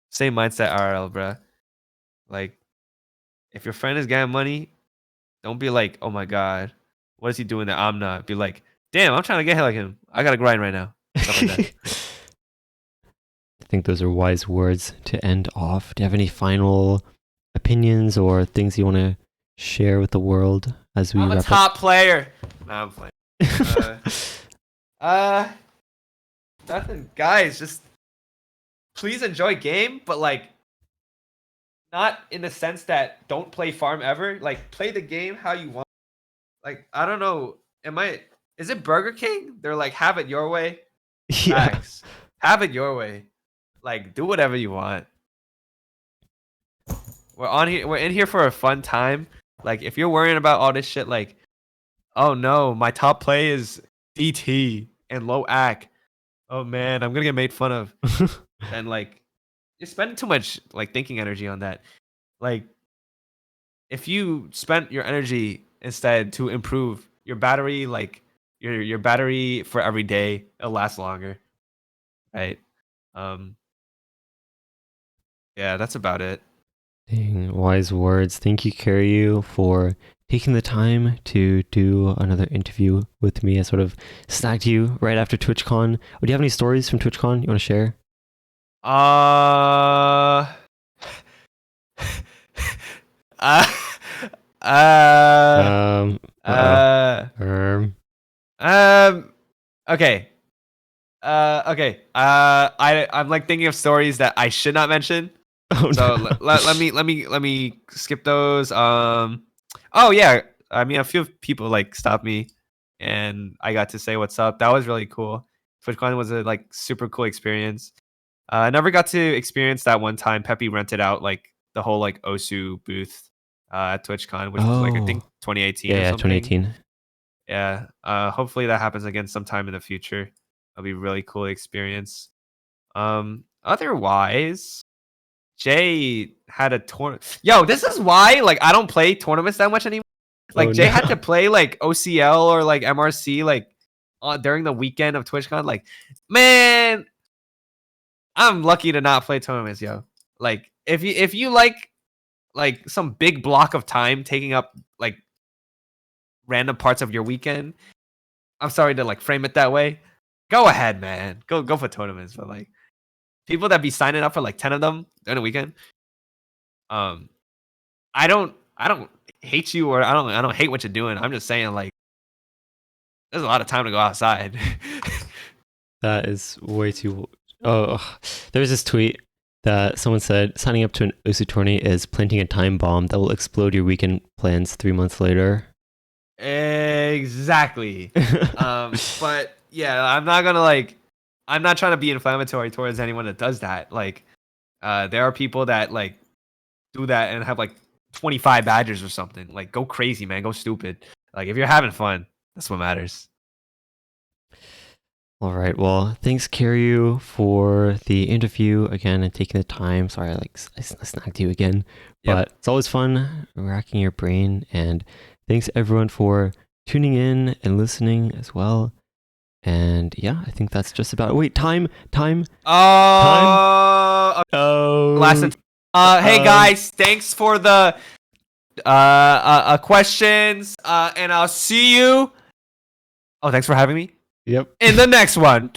Same mindset RL, bruh. Like if your friend is getting money, don't be like, oh my god, what is he doing that I'm not? Be like, damn, I'm trying to get like him. I gotta grind right now. Stuff like that. I think those are wise words to end off. Do you have any final opinions or things you want to share with the world as we I'm a wrap top player. Nah, I'm playing. Uh, nothing, guys. Just please enjoy game, but like not in the sense that don't play farm ever. Like play the game how you want. Like I don't know. Is it Burger King? They're like have it your way. Yeah. Facts. Have it your way. Like do whatever you want. We're in here for a fun time. Like if you're worrying about all this shit, like, oh no, my top play is DT and low AC. Oh man, I'm gonna get made fun of. And like you're spending too much like thinking energy on that. Like if you spent your energy instead to improve your battery, like your battery for every day, it'll last longer. Right? Um yeah, that's about it. Dang, wise words. Thank you, Kariyu, for taking the time to do another interview with me. I sort of snagged you right after TwitchCon. Do you have any stories from TwitchCon you want to share? Uh uh uh uh Um, um okay. Okay. I'm like thinking of stories that I should not mention. oh So no. let me skip those. Oh yeah, I mean a few people like stopped me, and I got to say what's up. That was really cool. TwitchCon was a like super cool experience. I never got to experience that one time Peppy rented out like the whole like Osu booth at TwitchCon, which was like I think Oh, 2018 yeah, or yeah, something. 2018. Yeah. Hopefully that happens again sometime in the future. That'll be really cool experience. Otherwise, Jay had a tournament. Yo, this is why like I don't play tournaments that much anymore. Like Oh, Jay no. had to play like OCL or like MRC like during the weekend of TwitchCon. Like, man, I'm lucky to not play tournaments, yo. Like, if you like some big block of time taking up like random parts of your weekend, I'm sorry to like frame it that way. Go ahead, man. Go for tournaments, but like people that be signing up for like 10 of them during the weekend. I don't hate you or I don't hate what you're doing. I'm just saying like there's a lot of time to go outside. That is way too. Oh, there's this tweet that someone said signing up to an OSU tourney is planting a time bomb that will explode your weekend plans 3 months later. Exactly. But yeah, I'm not trying to be inflammatory towards anyone that does that. Like, there are people that like do that and have like 25 badges or something. Like, go crazy, man. Go stupid. Like, if you're having fun, that's what matters. All right. Well, thanks, Kariyu, for the interview again and taking the time. Sorry, I snagged you again, Yep. but it's always fun racking your brain. And thanks everyone for tuning in and listening as well. And yeah, I think that's just about. Wait, time. Oh, Oh. hey guys, thanks for the questions. And I'll see you. Oh, thanks for having me. Yep. In the next one.